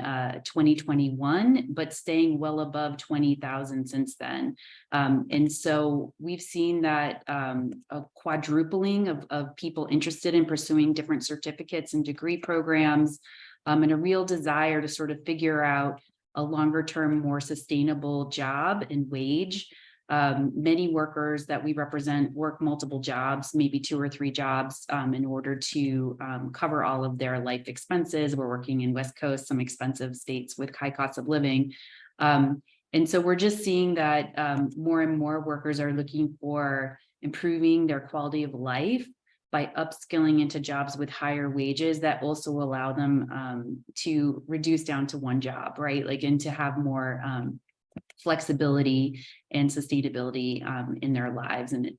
S6: 2021, but staying well above 20,000 since then. And so we've seen that a quadrupling of people interested in pursuing different certificates and degree programs, and a real desire to sort of figure out a longer term, more sustainable job and wage. Many workers that we represent work multiple jobs, maybe 2 or 3 jobs, in order to cover all of their life expenses. We're working in West Coast, some expensive states with high costs of living. And so we're just seeing that more and more workers are looking for improving their quality of life by upskilling into jobs with higher wages that also allow them to reduce down to one job, right? Like, and to have more flexibility and sustainability in their lives. And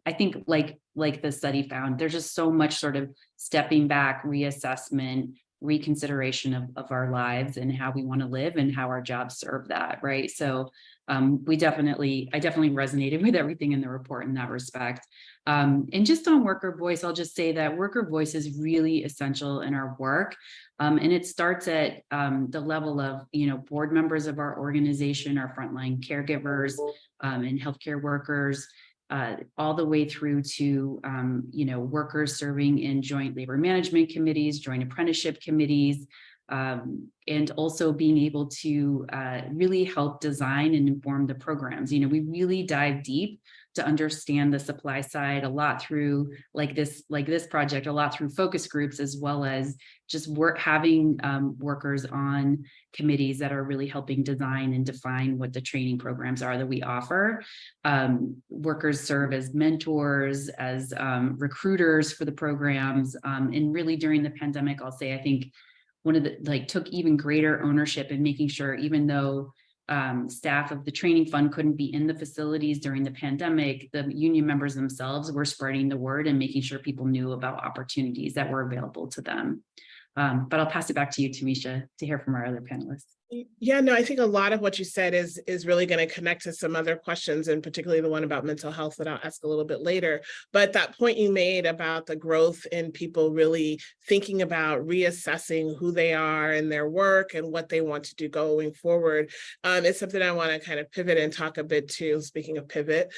S6: I think like the study found, there's just so much sort of stepping back, reassessment, reconsideration of our lives and how we want to live and how our jobs serve that, right? So I definitely resonated with everything in the report in that respect. And just on worker voice, I'll just say that worker voice is really essential in our work. And it starts at the level of, board members of our organization, our frontline caregivers, and healthcare workers, all the way through to, workers serving in joint labor management committees, joint apprenticeship committees, and also being able to really help design and inform the programs. We really dive deep to understand the supply side a lot through like this project, a lot through focus groups, as well as just having workers on committees that are really helping design and define what the training programs are that we offer. Workers serve as mentors, as recruiters for the programs. And really during the pandemic, I'll say, I think one of the took even greater ownership in making sure, even though staff of the training fund couldn't be in the facilities during the pandemic, the union members themselves were spreading the word and making sure people knew about opportunities that were available to them. But I'll pass it back to you, Tamisha, to hear from our other panelists.
S5: Yeah, no, I think a lot of what you said is really going to connect to some other questions, and particularly the one about mental health that I'll ask a little bit later. But that point you made about the growth in people really thinking about reassessing who they are in their work and what they want to do going forward is something I want to kind of pivot and talk a bit to, speaking of pivot,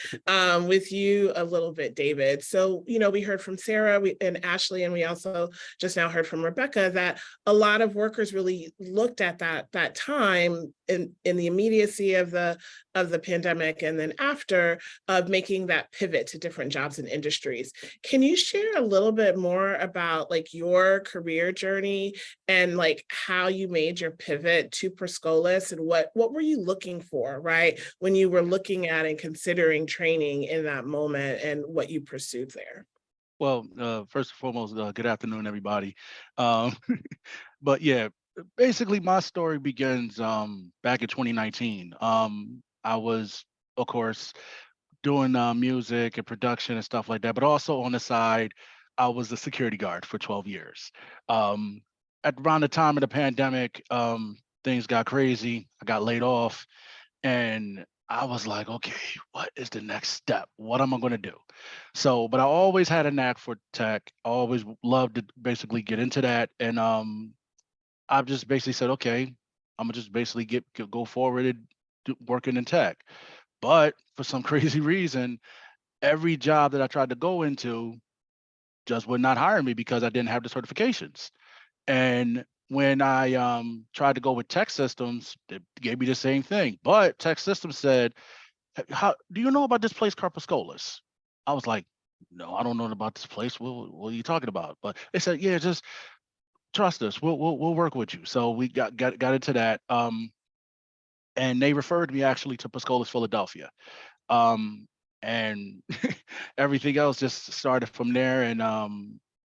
S5: with you a little bit, David. So, we heard from Sarah and Ashley, and we also just now heard from Rebecca that a lot of workers really looked at that time in the immediacy of the pandemic, and then after, of making that pivot to different jobs and industries. Can you share a little bit more about your career journey and how you made your pivot to Perscolis, and what were you looking for, right, when you were looking at and considering training in that moment, and what you pursued there?
S7: Well, first and foremost, good afternoon, everybody. But yeah, basically my story begins back in 2019. I was, of course, doing music and production and stuff like that, but also on the side, I was a security guard for 12 years. At around the time of the pandemic, things got crazy. I got laid off, and I was like, okay, what is the next step? What am I going to do? So, but I always had a knack for tech. I always loved to basically get into that. And I've just basically said, okay, I'm gonna just basically go forward and working in tech. But for some crazy reason, every job that I tried to go into just would not hire me because I didn't have the certifications. And when I tried to go with tech systems, they gave me the same thing. But tech systems said, "How do you know about this place called Perscolis?" I was like, "No, I don't know about this place. What are you talking about?" But they said, "Yeah, just trust us. We'll work with you." So we got into that. And they referred me actually to Perscolis, Philadelphia. And everything else just started from there. And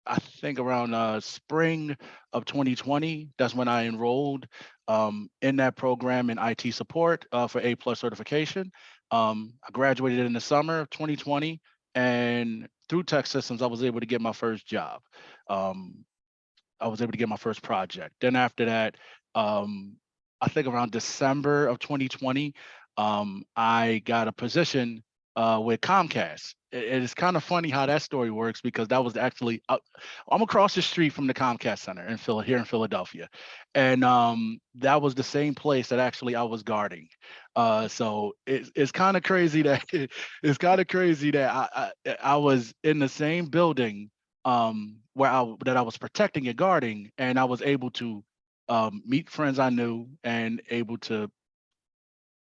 S7: I think around spring of 2020, that's when I enrolled in that program in IT support for A+ certification. I graduated in the summer of 2020, and through Tech Systems, I was able to get my first job. I was able to get my first project. Then after that, I think around December of 2020, I got a position with Comcast. It's kind of funny how that story works, because that was actually I'm across the street from the Comcast Center here in Philadelphia, and that was the same place that actually I was guarding. So it's kind of crazy that I was in the same building where I was protecting and guarding, and I was able to meet friends I knew and able to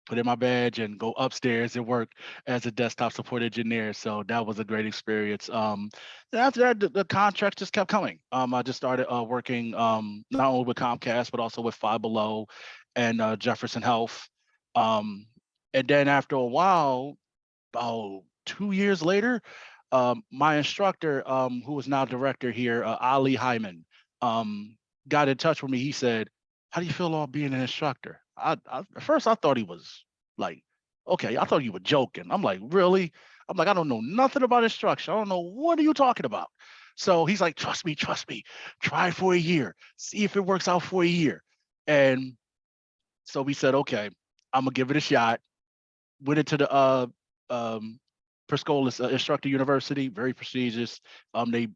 S7: put in my badge and go upstairs and work as a desktop support engineer. So that was a great experience. And after that, the contracts just kept coming. I just started working not only with Comcast, but also with Five Below and Jefferson Health. And then after a while, about 2 years later, my instructor, who is now director here, Ali Hyman, got in touch with me. He said, "How do you feel about being an instructor?" At first I thought he was like, okay, I thought you were joking. I'm like, really? I'm like, I don't know nothing about instruction. I don't know, what are you talking about? So he's like, trust me, try for a year, see if it works out for a year. And so we said, okay, I'm gonna give it a shot. Went into the Perscolis Instructor University, very prestigious. They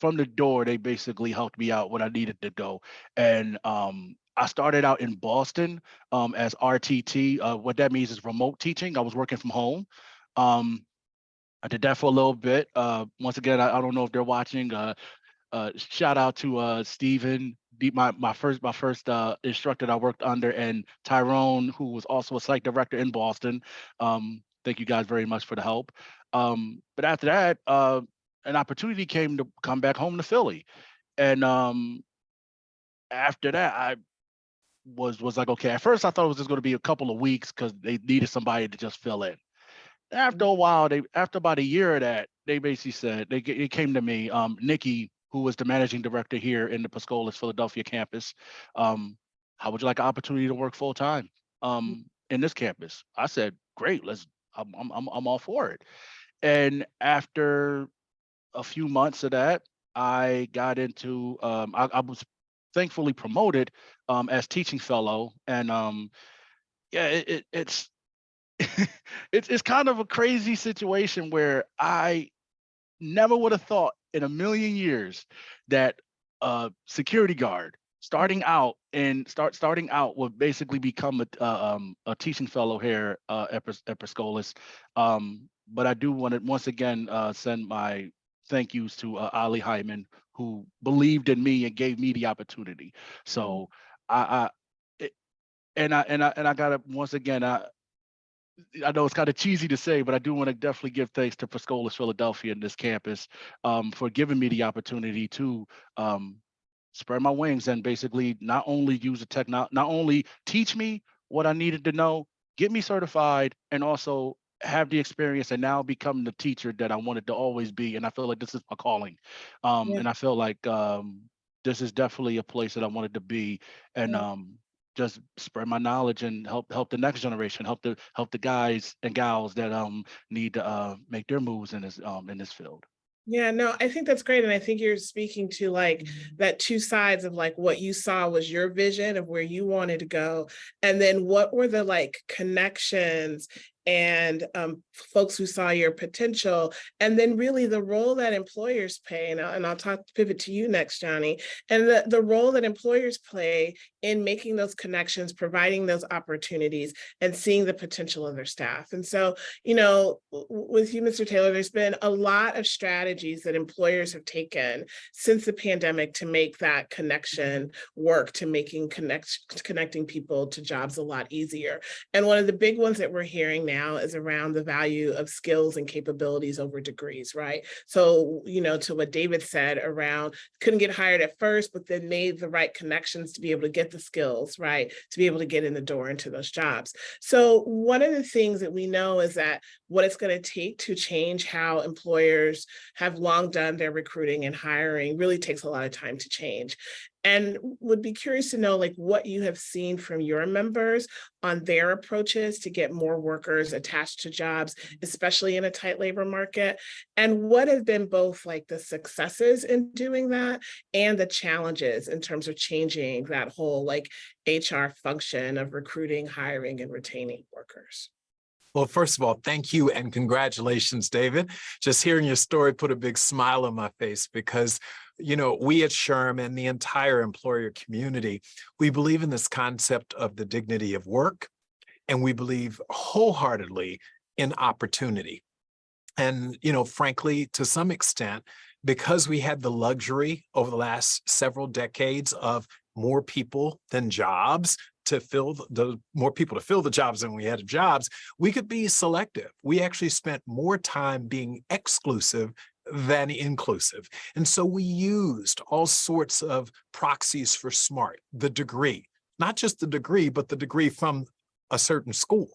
S7: from the door, they basically helped me out when I needed to go. And I started out in Boston as RTT. What that means is remote teaching. I was working from home. I did that for a little bit. Once again, I don't know if they're watching. Shout out to Stephen, my first instructor that I worked under, and Tyrone, who was also a psych director in Boston. Thank you guys very much for the help. But after that, an opportunity came to come back home to Philly, and after that, I was like, okay. At first, I thought it was just going to be a couple of weeks because they needed somebody to just fill in. After a while, after about a year of that, they basically said it came to me, Nikki, who was the managing director here in the Perscolis Philadelphia campus. How would you like an opportunity to work full time in this campus? I said, great, I'm all for it. And after a few months of that, I got into I was thankfully promoted as teaching fellow, and yeah, it's it's kind of a crazy situation where I never would have thought in a million years that a security guard starting out would basically become a teaching fellow here at Perscolis. But I do want to once again send my thank yous to Ali Hyman, who believed in me and gave me the opportunity. So I gotta once again I know it's kind of cheesy to say, but I do want to definitely give thanks to Perscolis Philadelphia and this campus for giving me the opportunity to spread my wings and basically not only use the technology, not only teach me what I needed to know, get me certified, and also have the experience and now become the teacher that I wanted to always be. And I feel like this is my calling. And I feel like this is definitely a place that I wanted to be. And just spread my knowledge and help the next generation, help the guys and gals that need to make their moves in this field.
S5: Yeah, no, I think that's great. And I think you're speaking to like that two sides of like what you saw was your vision of where you wanted to go. And then what were the like connections and folks who saw your potential, and then really the role that employers play, and I'll pivot to you next, Johnny, and the role that employers play in making those connections, providing those opportunities, and seeing the potential of their staff. And so, you know, with you, Mr. Taylor, there's been a lot of strategies that employers have taken since the pandemic to make that connection work, to making connecting people to jobs a lot easier. And one of the big ones that we're hearing now is around the value of skills and capabilities over degrees, right? So, you know, to what David said around couldn't get hired at first, but then made the right connections to be able to get the skills, right? To be able to get in the door into those jobs. So one of the things that we know is that what it's going to take to change how employers have long done their recruiting and hiring really takes a lot of time to change. And would be curious to know like what you have seen from your members on their approaches to get more workers attached to jobs, especially in a tight labor market, and what have been both like the successes in doing that and the challenges in terms of changing that whole like HR function of recruiting, hiring, and retaining workers.
S8: Well, first of all, thank you and congratulations, David. Just hearing your story put a big smile on my face because, you know, we at SHRM and the entire employer community, we believe in this concept of the dignity of work, and we believe wholeheartedly in opportunity. And, you know, frankly, to some extent, because we had the luxury over the last several decades of more people than jobs, more people to fill the jobs than we had jobs, we could be selective. We actually spent more time being exclusive than inclusive. And so we used all sorts of proxies for SMART, the degree, not just the degree, but the degree from a certain school.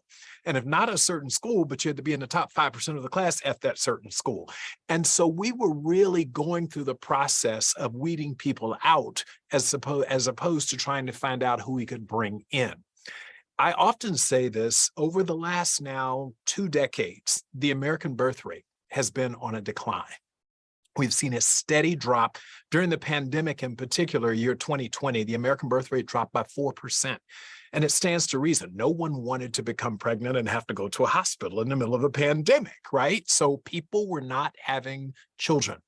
S8: And if not a certain school, but you had to be in the top 5% of the class at that certain school. And so we were really going through the process of weeding people out as opposed to trying to find out who we could bring in. I often say this, over the last now 2 decades, the American birth rate has been on a decline. We've seen a steady drop. During the pandemic in particular, year 2020, the American birth rate dropped by 4%. And it stands to reason. No one wanted to become pregnant and have to go to a hospital in the middle of a pandemic, right? So people were not having children.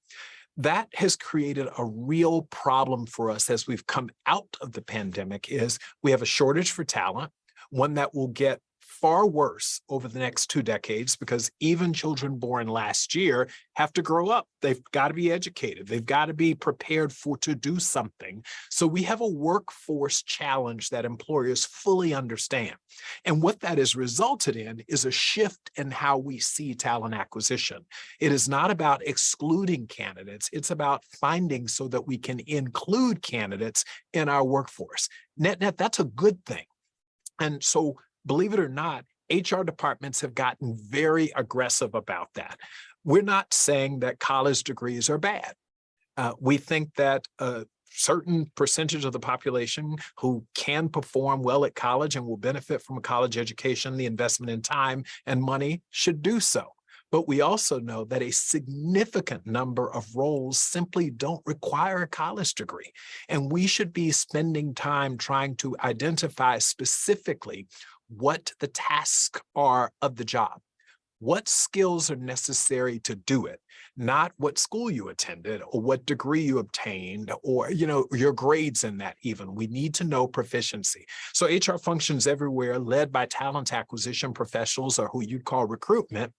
S8: That has created a real problem for us as we've come out of the pandemic. Is we have a shortage for talent, one that will get far worse over the next 2 decades, because even children born last year have to grow up. They've got to be educated. They've got to be prepared to do something. So we have a workforce challenge that employers fully understand. And what that has resulted in is a shift in how we see talent acquisition. It is not about excluding candidates. It's about finding so that we can include candidates in our workforce. Net, that's a good thing. And so, believe it or not, HR departments have gotten very aggressive about that. We're not saying that college degrees are bad. We think that a certain percentage of the population who can perform well at college and will benefit from a college education, the investment in time and money, should do so. But we also know that a significant number of roles simply don't require a college degree. And we should be spending time trying to identify specifically what the tasks are of the job. What skills are necessary to do it, not what school you attended or what degree you obtained or, your grades in that even. We need to know proficiency. So HR functions everywhere, led by talent acquisition professionals, or who you'd call recruitment,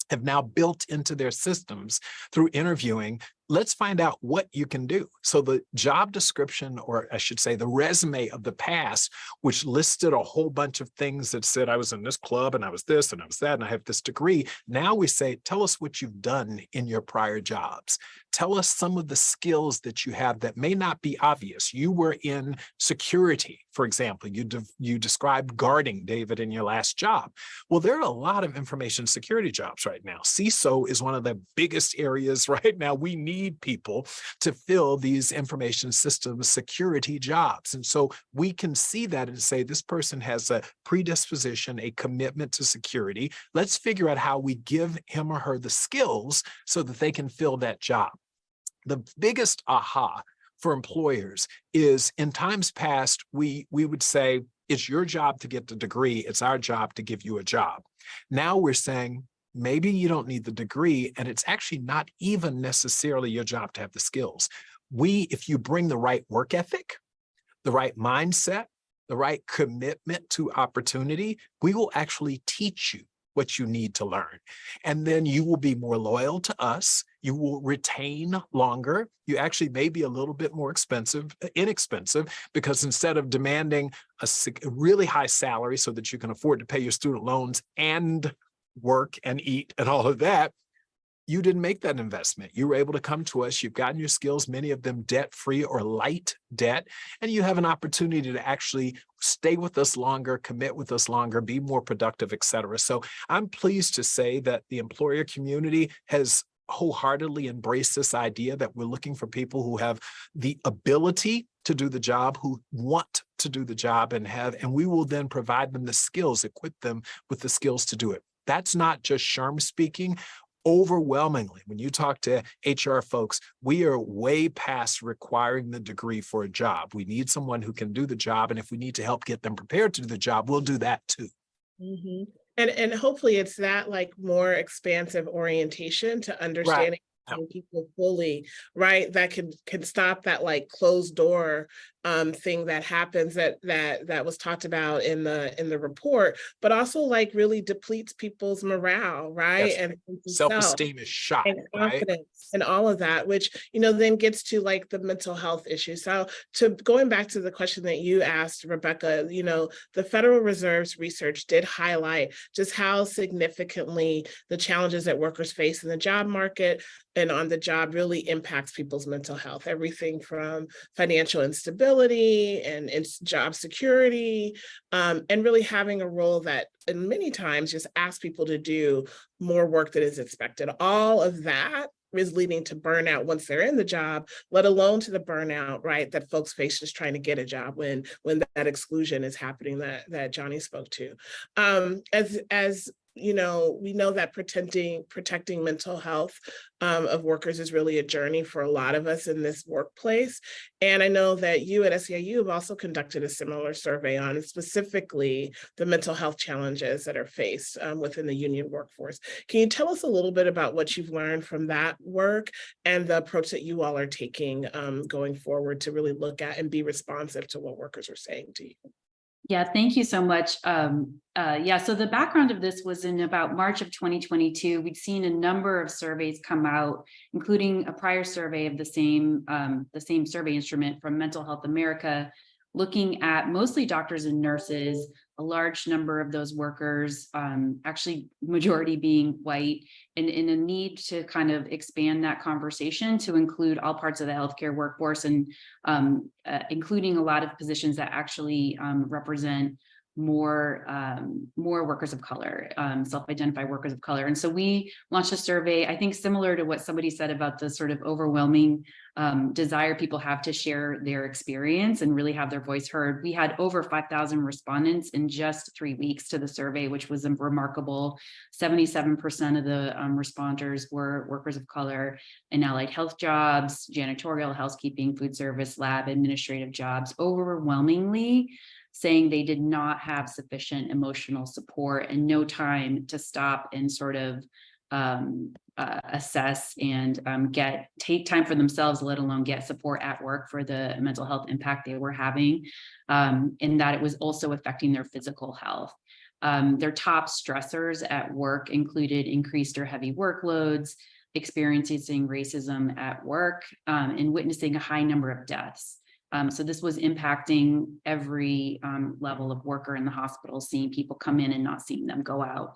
S8: have now built into their systems through interviewing. Let's find out what you can do. So the job description, or I should say the resume of the past, which listed a whole bunch of things that said, I was in this club and I was this and I was that and I have this degree. Now we say, tell us what you've done in your prior jobs. Tell us some of the skills that you have that may not be obvious. You were in security, for example. You described guarding, David, in your last job. Well, there are a lot of information security jobs right now. CISO is one of the biggest areas right now. We need people to fill these information systems security jobs. And so we can see that and say, this person has a predisposition, a commitment to security. Let's figure out how we give him or her the skills so that they can fill that job. The biggest aha for employers is, in times past, we would say, it's your job to get the degree. It's our job to give you a job. Now we're saying, maybe you don't need the degree, and it's actually not even necessarily your job to have the skills. If you bring the right work ethic, the right mindset, the right commitment to opportunity, we will actually teach you what you need to learn. And then you will be more loyal to us. You will retain longer. You actually may be a little bit more inexpensive, because instead of demanding a really high salary so that you can afford to pay your student loans and work and eat and all of that, you didn't make that investment. You were able to come to us. You've gotten your skills, many of them debt-free or light debt, and you have an opportunity to actually stay with us longer, commit with us longer, be more productive, et cetera. So I'm pleased to say that the employer community has wholeheartedly embraced this idea that we're looking for people who have the ability to do the job, who want to do the job, and we will then provide them the skills, equip them with the skills to do it. That's not just SHRM speaking. Overwhelmingly, when you talk to HR folks, we are way past requiring the degree for a job. We need someone who can do the job. And if we need to help get them prepared to do the job, we'll do that too.
S5: Mm-hmm. And hopefully it's that more expansive orientation to understanding people fully, right? That can stop that closed door thing that happens that was talked about in the report, but also really depletes people's morale, right?
S8: Yes.
S5: And
S8: self-esteem is shot,
S5: and confidence,
S8: right?
S5: And all of that, which then gets to the mental health issue. So going back to the question that you asked, Rebecca, the Federal Reserve's research did highlight just how significantly the challenges that workers face in the job market and on the job really impacts people's mental health. Everything from financial instability and job security, and really having a role that, and many times, just asks people to do more work than is expected. All of that is leading to burnout once they're in the job, let alone to the burnout, right, that folks face just trying to get a job when that exclusion is happening that Johnny spoke to. As you know, we know that protecting mental health of workers is really a journey for a lot of us in this workplace. And I know that you at SEIU have also conducted a similar survey on specifically the mental health challenges that are faced within the union workforce. Can you tell us a little bit about what you've learned from that work and the approach that you all are taking going forward to really look at and be responsive to what workers are saying to you?
S6: Yeah, thank you so much. Yeah, so the background of this was in about March of 2022. We'd seen a number of surveys come out, including a prior survey of the same survey instrument from Mental Health America, looking at mostly doctors and nurses, a large number of those workers, actually majority being white, and in a need to kind of expand that conversation to include all parts of the healthcare workforce, and including a lot of positions that actually represent more workers of color, self-identified workers of color. And so we launched a survey, I think similar to what somebody said about the sort of overwhelming desire people have to share their experience and really have their voice heard. We had over 5,000 respondents in just 3 weeks to the survey, which was remarkable. 77% of the responders were workers of color in allied health jobs, janitorial, housekeeping, food service, lab, administrative jobs, overwhelmingly saying they did not have sufficient emotional support and no time to stop and sort of assess and take time for themselves, let alone get support at work for the mental health impact they were having, and that it was also affecting their physical health. Their top stressors at work included increased or heavy workloads, experiencing racism at work, and witnessing a high number of deaths. So this was impacting every level of worker in the hospital, seeing people come in and not seeing them go out.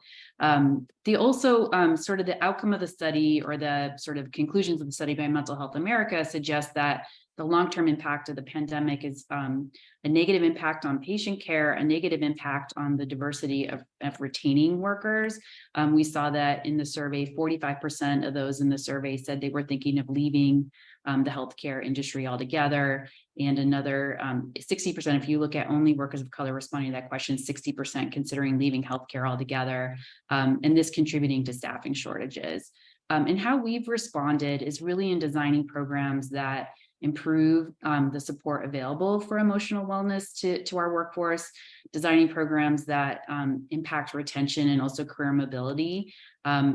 S6: They also sort of the outcome of the study, or the sort of conclusions of the study by Mental Health America, suggest that the long-term impact of the pandemic is a negative impact on patient care, a negative impact on the diversity of retaining workers. We saw that in the survey, 45% of those in the survey said they were thinking of leaving the healthcare industry altogether. And another 60%, if you look at only workers of color responding to that question, 60% considering leaving healthcare altogether, and this contributing to staffing shortages. And how we've responded is really in designing programs that improve the support available for emotional wellness to our workforce, designing programs that impact retention and also career mobility.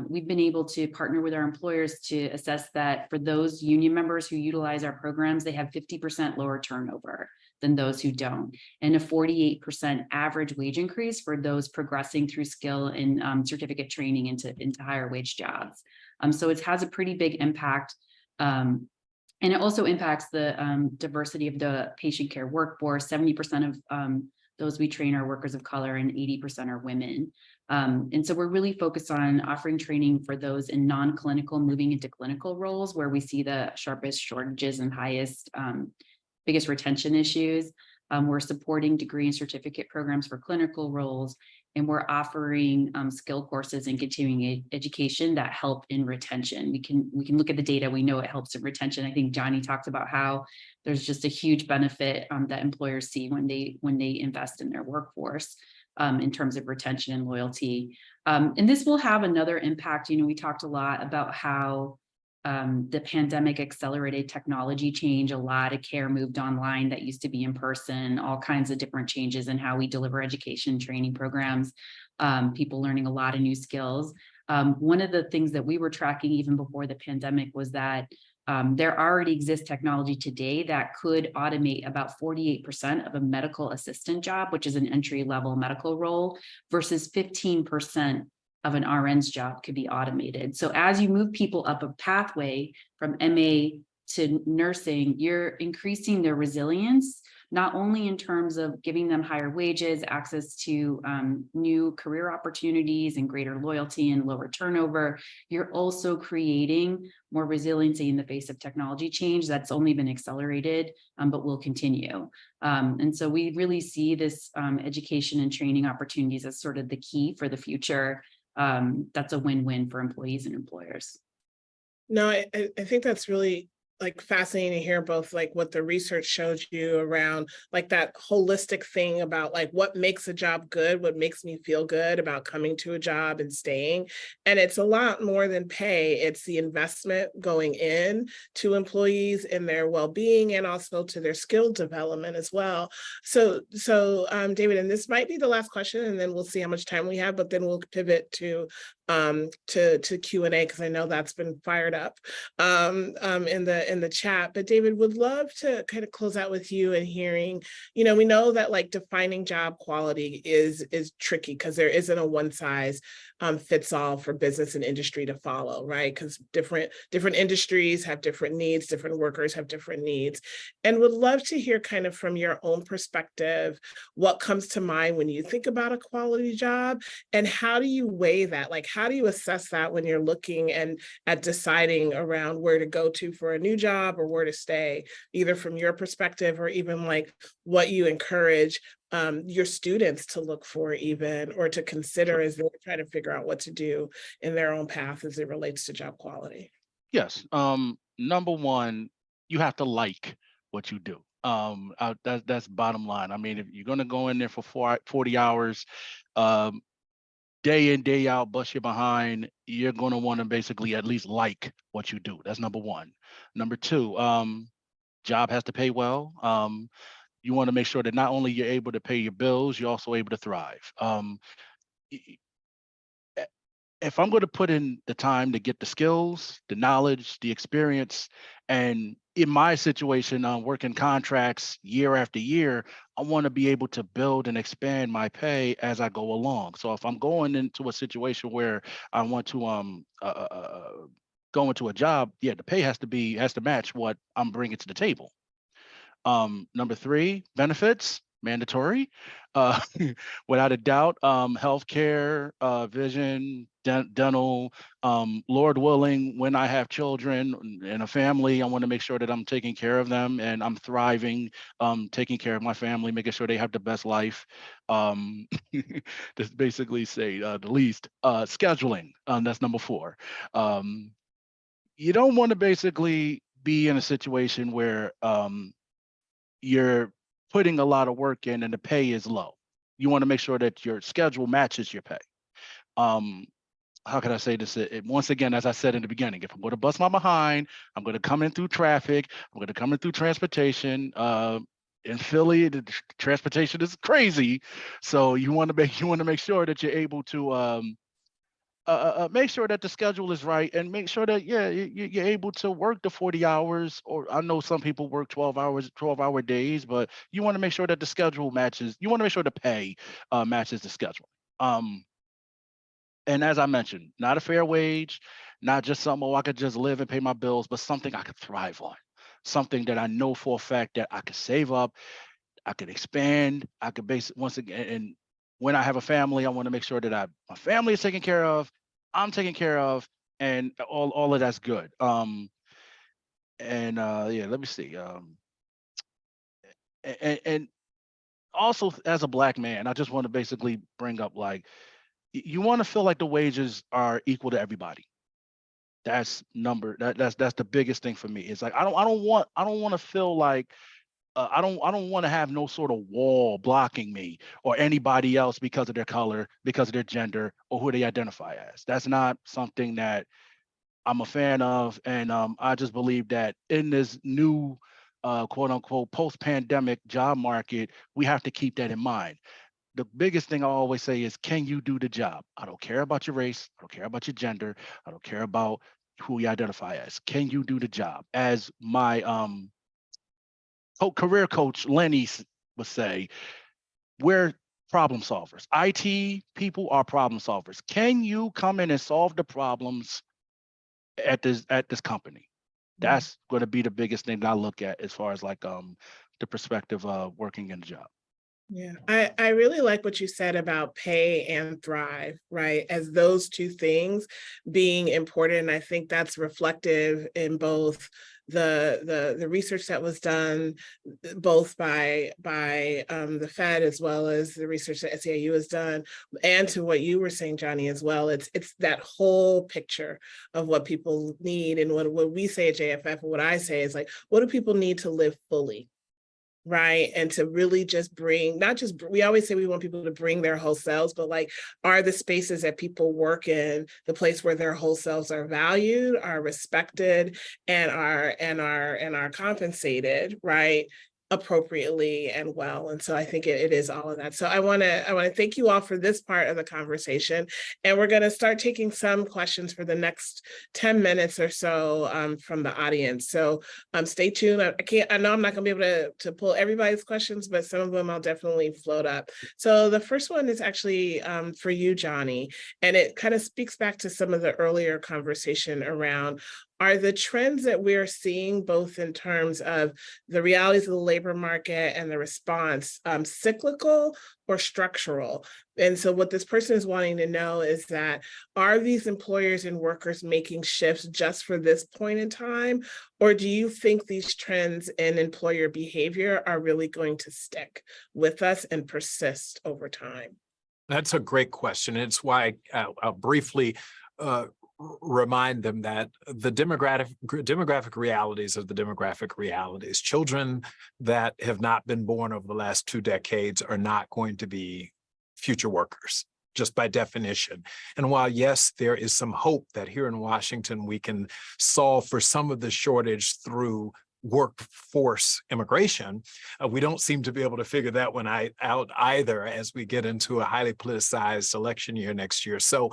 S6: We've been able to partner with our employers to assess that for those union members who utilize our programs, they have 50% lower turnover than those who don't, and a 48% average wage increase for those progressing through skill and certificate training into higher wage jobs. So it has a pretty big impact. And it also impacts the diversity of the patient care workforce. 70% of those we train are workers of color and 80% are women. And so we're really focused on offering training for those in non-clinical moving into clinical roles, where we see the sharpest shortages and biggest retention issues. We're supporting degree and certificate programs for clinical roles, and we're offering skill courses and continuing education that help in retention. We can look at the data. We know it helps in retention. I think Johnny talked about how there's just a huge benefit that employers see when they invest in their workforce in terms of retention and loyalty. And this will have another impact. You know, we talked a lot about how the pandemic accelerated technology change. A lot of care moved online that used to be in person, all kinds of different changes in how we deliver education training programs, people learning a lot of new skills. One of the things that we were tracking even before the pandemic was that there already exists technology today that could automate about 48% of a medical assistant job, which is an entry-level medical role, versus 15% of an RN's job could be automated. So as you move people up a pathway from MA to nursing, you're increasing their resilience, not only in terms of giving them higher wages, access to new career opportunities and greater loyalty and lower turnover, you're also creating more resiliency in the face of technology change that's only been accelerated, but will continue. And so we really see this education and training opportunities as sort of the key for the future. That's a win-win for employees and employers.
S5: No, I think that's really like fascinating to hear both like what the research shows you around like that holistic thing about like what makes a job good, what makes me feel good about coming to a job and staying. And it's a lot more than pay. It's the investment going in to employees and their well-being and also to their skill development as well. So David, and this might be the last question, and then we'll see how much time we have, but then we'll pivot to Q&A because I know that's been fired up in the chat. But David, would love to kind of close out with you and hearing, you know, we know that like defining job quality is tricky because there isn't a one size fits all for business and industry to follow, right? Because different industries have different needs, different workers have different needs, and would love to hear kind of from your own perspective what comes to mind when you think about a quality job, and how do you weigh that? Like, how do you assess that when you're looking and at deciding around where to go to for a new job or where to stay, either from your perspective or even like what you encourage your students to look for even, or to consider as they try to figure out what to do in their own path as it relates to job quality?
S7: Yes. Number one, you have to like what you do. That's bottom line. I mean, if you're going to go in there for 40 hours, day in, day out, bust your behind, you're going to want to basically at least like what you do. That's number one. Number two, job has to pay well. You want to make sure that not only you're able to pay your bills, you're also able to thrive. If I'm going to put in the time to get the skills, the knowledge, the experience, and in my situation, working contracts year after year, I want to be able to build and expand my pay as I go along. So if I'm going into a situation where I want to go into a job, yeah, the pay has to match what I'm bringing to the table. Number three, benefits, mandatory. Uh, without a doubt, healthcare, vision, dental, Lord willing, when I have children and a family, I want to make sure that I'm taking care of them and I'm thriving, taking care of my family, making sure they have the best life. Just basically say the least. Scheduling, that's number four. You don't want to basically be in a situation where you're putting a lot of work in and the pay is low. You want to make sure that your schedule matches your pay. How can I say this? Once again, as I said in the beginning, if I'm going to bust my behind, I'm going to come in through traffic, I'm going to come in through transportation. In Philly, the transportation is crazy, so you want to make sure that you're able to make sure that the schedule is right and make sure that you're able to work the 40 hours, or I know some people work 12-hour days, but you want to make sure that the schedule matches. You want to make sure the pay matches the schedule. And as I mentioned, not a fair wage, not just something, I could just live and pay my bills, but something I could thrive on, something that I know for a fact that I could save up, I could expand, I could once again. And when I have a family, I want to make sure that my family is taken care of, I'm taken care of, and all of that's good. Yeah, let me see. And also as a Black man, I just want to basically bring up like you want to feel like the wages are equal to everybody. That's the biggest thing for me. It's like I don't want to feel like I don't want to have no sort of wall blocking me or anybody else because of their color, because of their gender, or who they identify as. That's not something that I'm a fan of, and I just believe that in this new quote unquote post-pandemic job market, we have to keep that in mind. The biggest thing I always say is, can you do the job? I don't care about your race. I don't care about your gender. I don't care about who you identify as. Can you do the job? As my career coach Lenny would say, we're problem solvers. IT people are problem solvers. Can you come in and solve the problems at this company? That's going to be the biggest thing that I look at as far as like the perspective of working in the job.
S5: Yeah, I really like what you said about pay and thrive, right? As those two things being important. And I think that's reflective in both the research that was done both by the Fed as well as the research that SEIU has done, and to what you were saying, Johnny, as well. It's that whole picture of what people need, and what we say at JFF, and what I say is like, what do people need to live fully? Right. And to really just bring, not just, we always say we want people to bring their whole selves, but like, are the spaces that people work in the place where their whole selves are valued, are respected, and are compensated, right, appropriately and well. And so I think it is all of that. So I want to thank you all for this part of the conversation, and we're going to start taking some questions for the next 10 minutes or so from the audience. So stay tuned. I know I'm not going to be able to pull everybody's questions, but some of them I'll definitely float up. So the first one is actually for you, Johnny, and it kind of speaks back to some of the earlier conversation around, are the trends that we're seeing, both in terms of the realities of the labor market and the response, cyclical or structural? And so what this person is wanting to know is that, are these employers and workers making shifts just for this point in time? Or do you think these trends in employer behavior are really going to stick with us and persist over time?
S8: That's a great question. It's why I'll briefly remind them that the demographic realities of the demographic realities. Children that have not been born over the last 2 decades are not going to be future workers, just by definition. And while, yes, there is some hope that here in Washington we can solve for some of the shortage through workforce immigration, we don't seem to be able to figure that one out either as we get into a highly politicized election year next year. So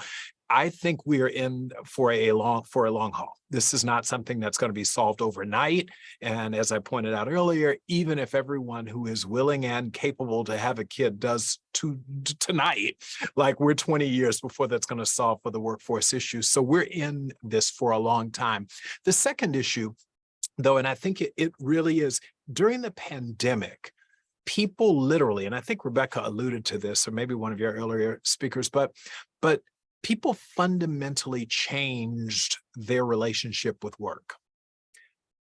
S8: I think we are in for a long haul. This is not something that's going to be solved overnight. And as I pointed out earlier, even if everyone who is willing and capable to have a kid does tonight, like, we're 20 years before that's going to solve for the workforce issue. So we're in this for a long time. The second issue, though, and I think it really is, during the pandemic, people literally, and I think Rebecca alluded to this, or maybe one of your earlier speakers, but people fundamentally changed their relationship with work.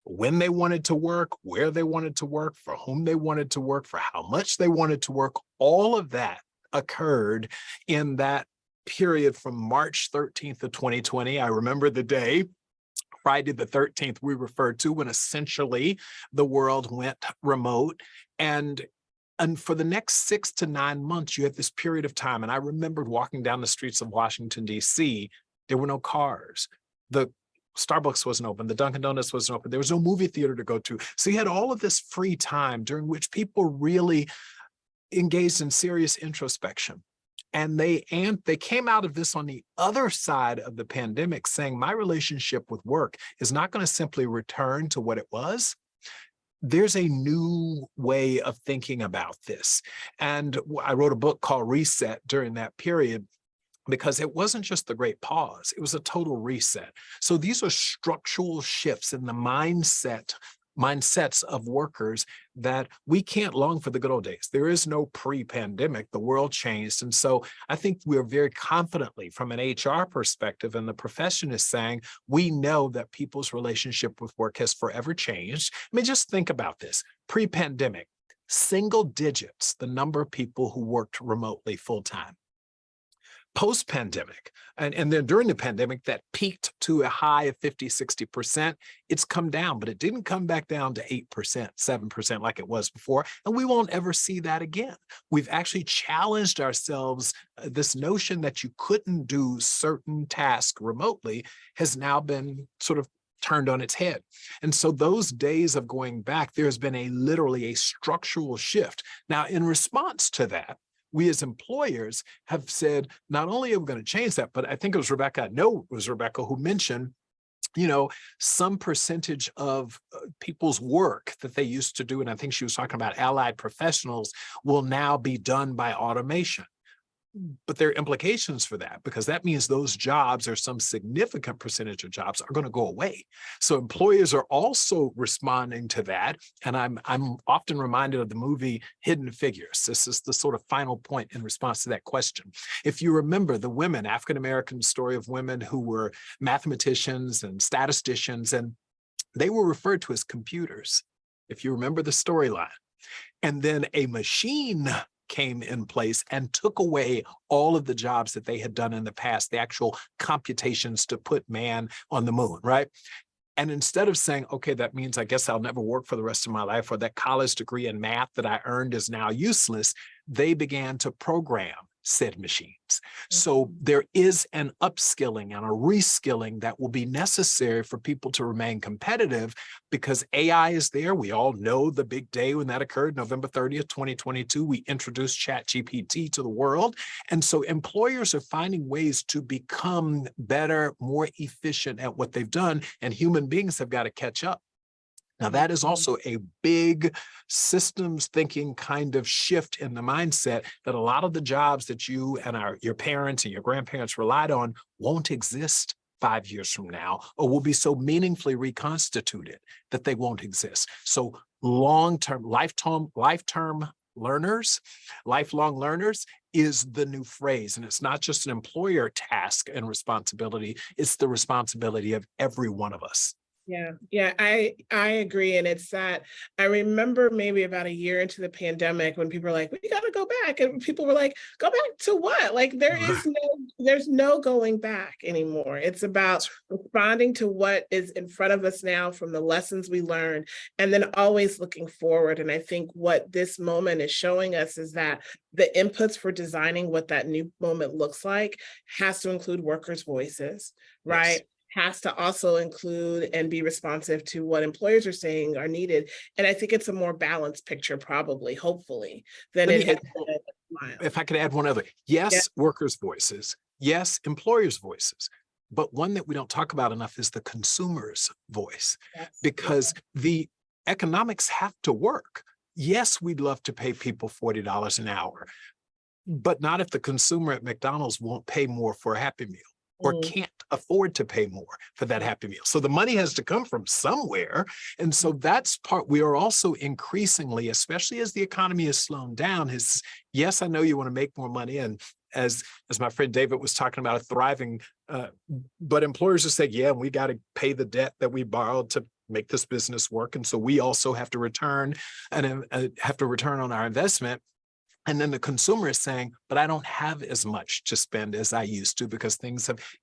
S8: When they wanted to work, where they wanted to work, for whom they wanted to work, for how much they wanted to work, all of that occurred in that period from March 13th of 2020. I remember the day, Friday the 13th, we referred to, when essentially the world went remote. And for the next 6 to 9 months, you had this period of time. And I remembered walking down the streets of Washington, D.C., there were no cars. The Starbucks wasn't open. The Dunkin' Donuts wasn't open. There was no movie theater to go to. So you had all of this free time during which people really engaged in serious introspection. And they came out of this on the other side of the pandemic saying, my relationship with work is not going to simply return to what it was. There's a new way of thinking about this. And I wrote a book called Reset during that period, because it wasn't just the great pause, it was a total reset. So these are structural shifts in the mindsets of workers that we can't long for the good old days. There is no pre-pandemic, the world changed. And so I think we're very confidently, from an HR perspective, and the profession is saying, we know that people's relationship with work has forever changed. I mean, just think about this. Pre-pandemic, single digits, the number of people who worked remotely full-time. Post-pandemic, and then during the pandemic, that peaked to a high of 50, 60%. It's come down, but it didn't come back down to 8%, 7% like it was before. And we won't ever see that again. We've actually challenged ourselves. This notion that you couldn't do certain tasks remotely has now been sort of turned on its head. And so those days of going back, there's been literally a structural shift. Now, in response to that, we as employers have said, not only are we going to change that, but I think it was Rebecca, I know it was Rebecca who mentioned, some percentage of people's work that they used to do, and I think she was talking about allied professionals, will now be done by automation. But there are implications for that, because that means those jobs, or some significant percentage of jobs, are going to go away. So employers are also responding to that. And I'm often reminded of the movie Hidden Figures. This is the sort of final point in response to that question. If you remember the women, African-American story of women who were mathematicians and statisticians, and they were referred to as computers, if you remember the storyline. And then a machine came in place and took away all of the jobs that they had done in the past, the actual computations to put man on the moon, right? And instead of saying, okay, that means I guess I'll never work for the rest of my life, or that college degree in math that I earned is now useless, they began to program said machines. So there is an upskilling and a reskilling that will be necessary for people to remain competitive, because AI is there. We all know the big day when that occurred, November 30th, 2022, we introduced ChatGPT to the world. And so employers are finding ways to become better, more efficient at what they've done, and human beings have got to catch up. Now, that is also a big systems thinking kind of shift in the mindset, that a lot of the jobs that you and your parents and your grandparents relied on won't exist 5 years from now, or will be so meaningfully reconstituted that they won't exist. So long-term, lifelong learners is the new phrase. And it's not just an employer task and responsibility, it's the responsibility of every one of us.
S5: Yeah, I agree. And it's that I remember maybe about a year into the pandemic when people were like, we got to go back. And people were like, go back to what? Like there's no going back anymore. It's about responding to what is in front of us now from the lessons we learned, and then always looking forward. And I think what this moment is showing us is that the inputs for designing what that new moment looks like has to include workers' voices, right?
S8: Yes.
S5: Has to also include and be responsive to what employers are saying are needed. And I think it's a more balanced picture, probably, hopefully, than it has been.
S8: If I could add one other, yes, workers' voices, yes, employers' voices, but one that we don't talk about enough is the consumer's voice, because the economics have to work. Yes, we'd love to pay people $40 an hour, but not if the consumer at McDonald's won't pay more for a Happy Meal, or can't afford to pay more for that Happy Meal. So the money has to come from somewhere. And so that's part, we are also increasingly, especially as the economy is slowing down, is, yes, I know you want to make more money. And as my friend David was talking about, thriving, but employers are saying, yeah, we got to pay the debt that we borrowed to make this business work. And so we also have to return on our investment. And then the consumer is saying, but I don't have as much to spend as I used to, because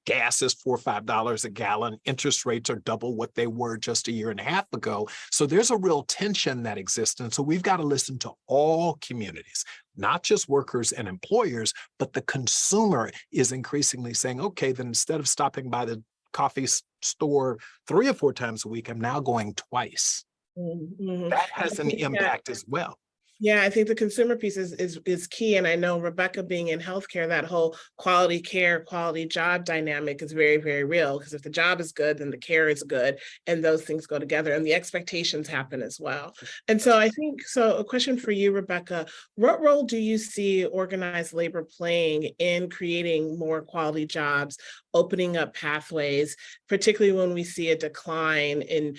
S8: gas is $4 or $5 a gallon. Interest rates are double what they were just a year and a half ago. So there's a real tension that exists. And so we've got to listen to all communities, not just workers and employers, but the consumer is increasingly saying, okay, then instead of stopping by the coffee store 3 or 4 times a week, I'm now going twice. That has an impact as well.
S5: Yeah, I think the consumer piece is key. And I know, Rebecca, being in healthcare, that whole quality care, quality job dynamic is very, very real, because if the job is good, then the care is good, and those things go together, and the expectations happen as well. And so I think, a question for you, Rebecca, what role do you see organized labor playing in creating more quality jobs, opening up pathways, particularly when we see a decline in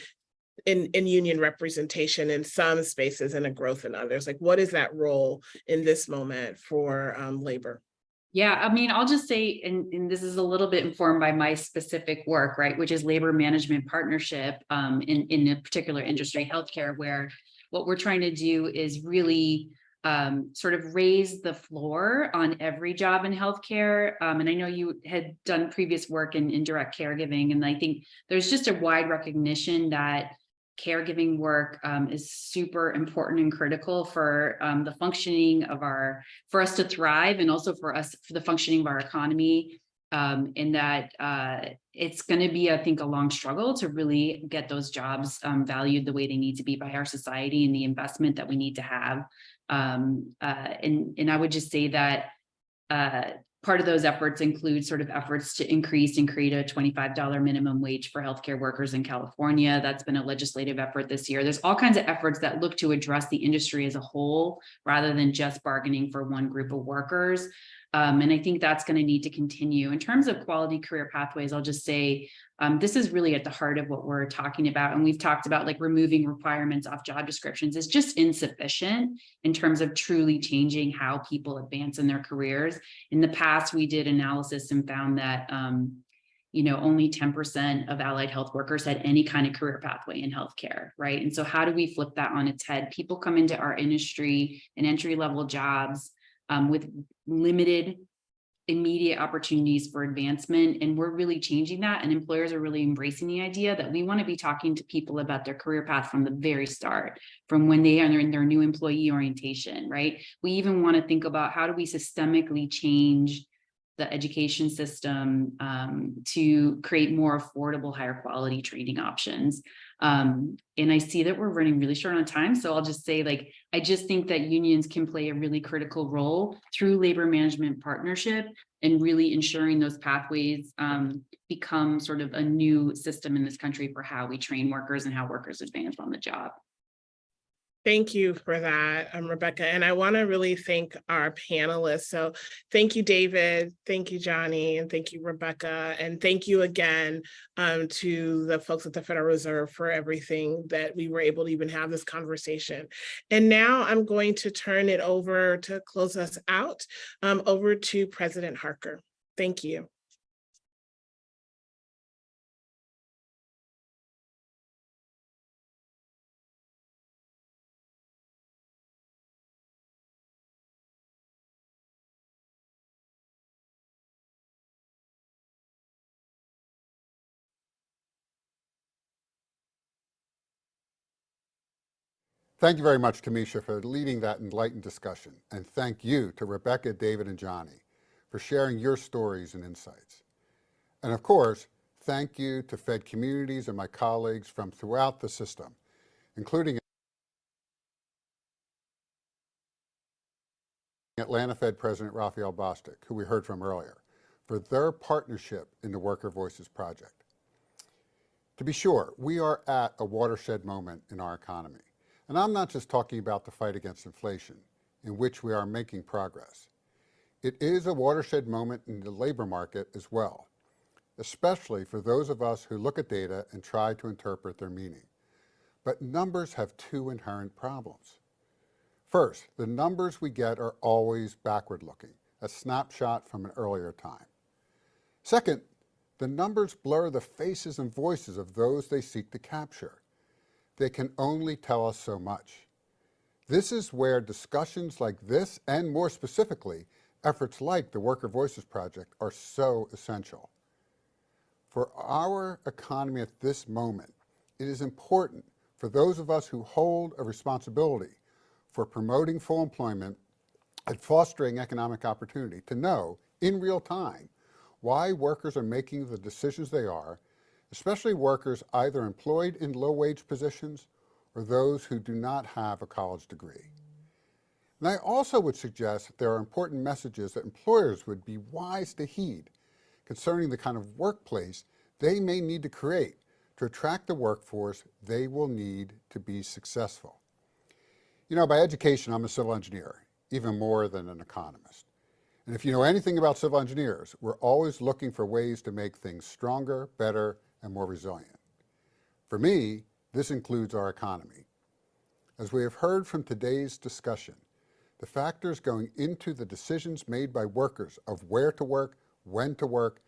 S5: union representation in some spaces and a growth in others? Like, what is that role in this moment for labor?
S6: Yeah, I mean, I'll just say, and this is a little bit informed by my specific work, right, which is labor management partnership in a particular industry, healthcare, where what we're trying to do is really sort of raise the floor on every job in healthcare. And I know you had done previous work in direct caregiving, and I think there's just a wide recognition that caregiving work is super important and critical for the functioning of for us to thrive, and also for the functioning of our economy. In that it's going to be, I think, a long struggle to really get those jobs valued the way they need to be by our society, and the investment that we need to have. And I would just say that part of those efforts include sort of efforts to increase and create a $25 minimum wage for healthcare workers in California. That's been a legislative effort this year. There's all kinds of efforts that look to address the industry as a whole, rather than just bargaining for one group of workers. And I think that's going to need to continue. In terms of quality career pathways, I'll just say this is really at the heart of what we're talking about. And we've talked about, like, removing requirements off job descriptions is just insufficient in terms of truly changing how people advance in their careers. In the past, we did analysis and found that only 10% of allied health workers had any kind of career pathway in healthcare, right? And so how do we flip that on its head? People come into our industry in entry-level jobs with limited immediate opportunities for advancement. And we're really changing that. And employers are really embracing the idea that we want to be talking to people about their career path from the very start, from when they are in their new employee orientation, right? We even want to think about how do we systemically change the education system to create more affordable, higher quality training options. And I see that we're running really short on time. So I'll just say, like, I just think that unions can play a really critical role through labor management partnership and really ensuring those pathways become sort of a new system in this country for how we train workers and how workers advance on the job.
S5: Thank you for that, Rebecca. And I want to really thank our panelists. So thank you, David. Thank you, Johnny. And thank you, Rebecca. And thank you again to the folks at the Federal Reserve for everything that we were able to even have this conversation. And now I'm going to turn it over to close us out over to President Harker. Thank you.
S9: Thank you very much, Tamisha, for leading that enlightened discussion. And thank you to Rebecca, David, and Johnny for sharing your stories and insights. And of course, thank you to Fed communities and my colleagues from throughout the system, including Atlanta Fed President Raphael Bostic, who we heard from earlier, for their partnership in the Worker Voices Project. To be sure, we are at a watershed moment in our economy. And I'm not just talking about the fight against inflation, in which we are making progress. It is a watershed moment in the labor market as well, especially for those of us who look at data and try to interpret their meaning. But numbers have two inherent problems. First, the numbers we get are always backward-looking, a snapshot from an earlier time. Second, the numbers blur the faces and voices of those they seek to capture. They can only tell us so much. This is where discussions like this, and more specifically, efforts like the Worker Voices Project, are so essential. For our economy at this moment, it is important for those of us who hold a responsibility for promoting full employment and fostering economic opportunity to know in real time why workers are making the decisions they are, especially workers either employed in low-wage positions or those who do not have a college degree. And I also would suggest that there are important messages that employers would be wise to heed concerning the kind of workplace they may need to create to attract the workforce they will need to be successful. You know, by education, I'm a civil engineer, even more than an economist. And if you know anything about civil engineers, we're always looking for ways to make things stronger, better, and more resilient. For me, this includes our economy. As we have heard from today's discussion, the factors going into the decisions made by workers of where to work, when to work,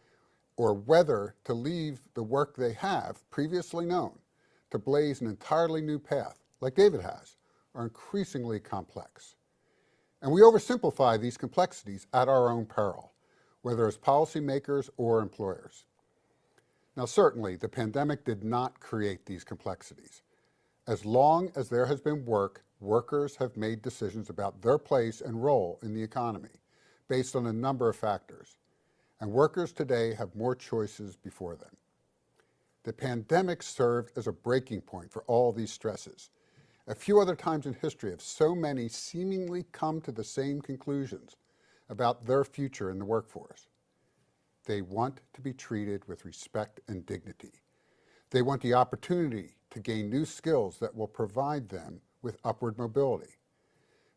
S9: or whether to leave the work they have previously known to blaze an entirely new path, like David has, are increasingly complex. And we oversimplify these complexities at our own peril, whether as policymakers or employers. Now, certainly, the pandemic did not create these complexities. As long as there has been work, workers have made decisions about their place and role in the economy based on a number of factors, and workers today have more choices before them. The pandemic served as a breaking point for all these stresses. A few other times in history have so many seemingly come to the same conclusions about their future in the workforce. They want to be treated with respect and dignity. They want the opportunity to gain new skills that will provide them with upward mobility.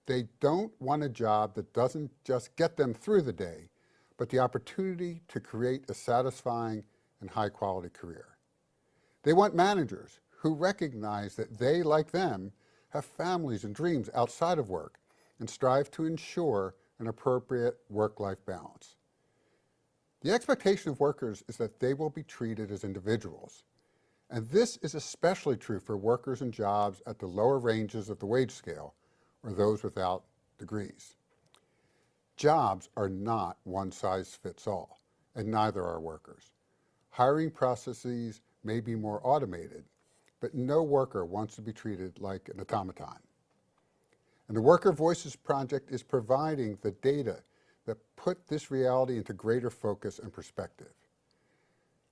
S9: They don't want a job that doesn't just get them through the day, but the opportunity to create a satisfying and high-quality career. They want managers who recognize that they, like them, have families and dreams outside of work and strive to ensure an appropriate work-life balance. The expectation of workers is that they will be treated as individuals. And this is especially true for workers in jobs at the lower ranges of the wage scale or those without degrees. Jobs are not one size fits all, and neither are workers. Hiring processes may be more automated, but no worker wants to be treated like an automaton. And the Worker Voices Project is providing the data that put this reality into greater focus and perspective.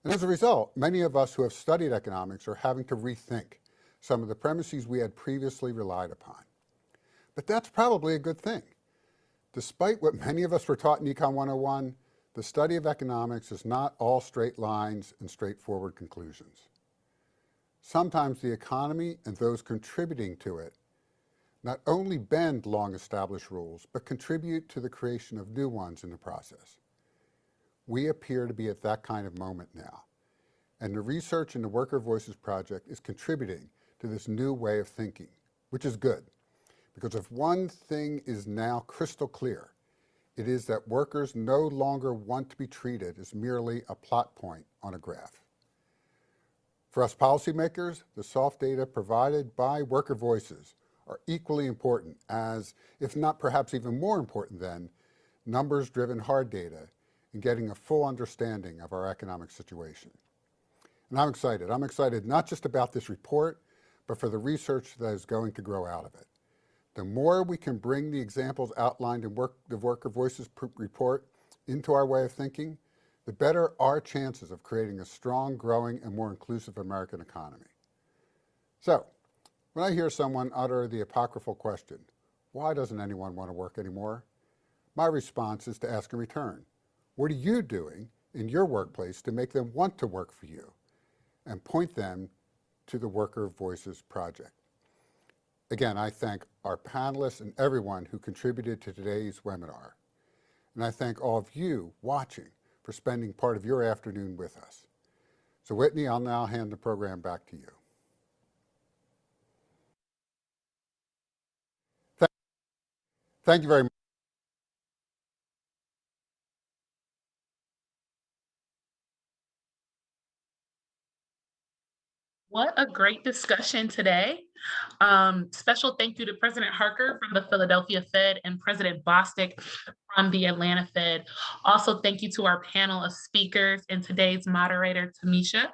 S9: And as a result, many of us who have studied economics are having to rethink some of the premises we had previously relied upon. But that's probably a good thing. Despite what many of us were taught in Econ 101, the study of economics is not all straight lines and straightforward conclusions. Sometimes the economy and those contributing to it not only bend long-established rules, but contribute to the creation of new ones in the process. We appear to be at that kind of moment now, and the research in the Worker Voices Project is contributing to this new way of thinking, which is good, because if one thing is now crystal clear, it is that workers no longer want to be treated as merely a plot point on a graph. For us policymakers, the soft data provided by Worker Voices are equally important as, if not perhaps even more important than, numbers-driven hard data in getting a full understanding of our economic situation. And I'm excited. I'm excited not just about this report, but for the research that is going to grow out of it. The more we can bring the examples outlined in the Worker Voices report into our way of thinking, the better our chances of creating a strong, growing, and more inclusive American economy. So, when I hear someone utter the apocryphal question, why doesn't anyone want to work anymore? My response is to ask in return, what are you doing in your workplace to make them want to work for you? And point them to the Worker Voices Project. Again, I thank our panelists and everyone who contributed to today's webinar. And I thank all of you watching for spending part of your afternoon with us. So Whitney, I'll now hand the program back to you. Thank you very much.
S1: What a great discussion today. Special thank you to President Harker from the Philadelphia Fed and President Bostic from the Atlanta Fed. Also, thank you to our panel of speakers and today's moderator, Tamisha.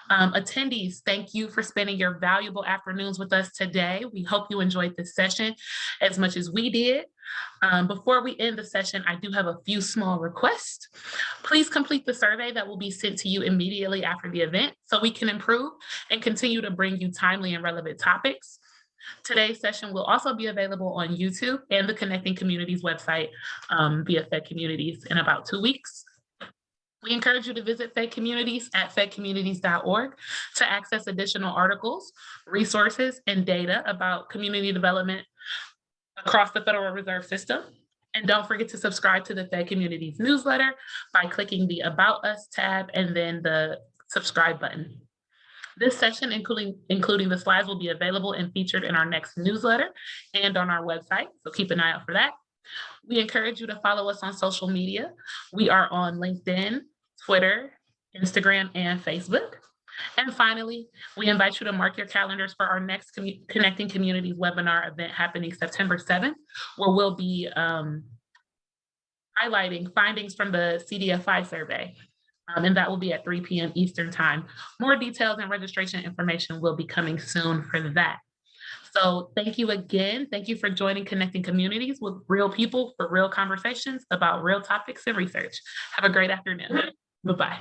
S1: Attendees, thank you for spending your valuable afternoons with us today. We hope you enjoyed this session as much as we did. Before we end the session, I do have a few small requests. Please complete the survey that will be sent to you immediately after the event so we can improve and continue to bring you timely and relevant topics. Today's session will also be available on YouTube and the Connecting Communities website via Fed Communities in about 2 weeks. We encourage you to visit Fed Communities at fedcommunities.org to access additional articles, resources, and data about community development across the Federal Reserve System. And don't forget to subscribe to the Fed Communities newsletter by clicking the About Us tab and then the subscribe button. This session, including the slides, will be available and featured in our next newsletter and on our website, so keep an eye out for that. We encourage you to follow us on social media. We are on LinkedIn, Twitter, Instagram, and Facebook. And finally, we invite you to mark your calendars for our next Connecting Communities webinar event happening September 7th, where we'll be highlighting findings from the CDFI survey. And that will be at 3 p.m. Eastern time. More details and registration information will be coming soon for that. So thank you again. Thank you for joining Connecting Communities with real people for real conversations about real topics and research. Have a great afternoon. Bye-bye.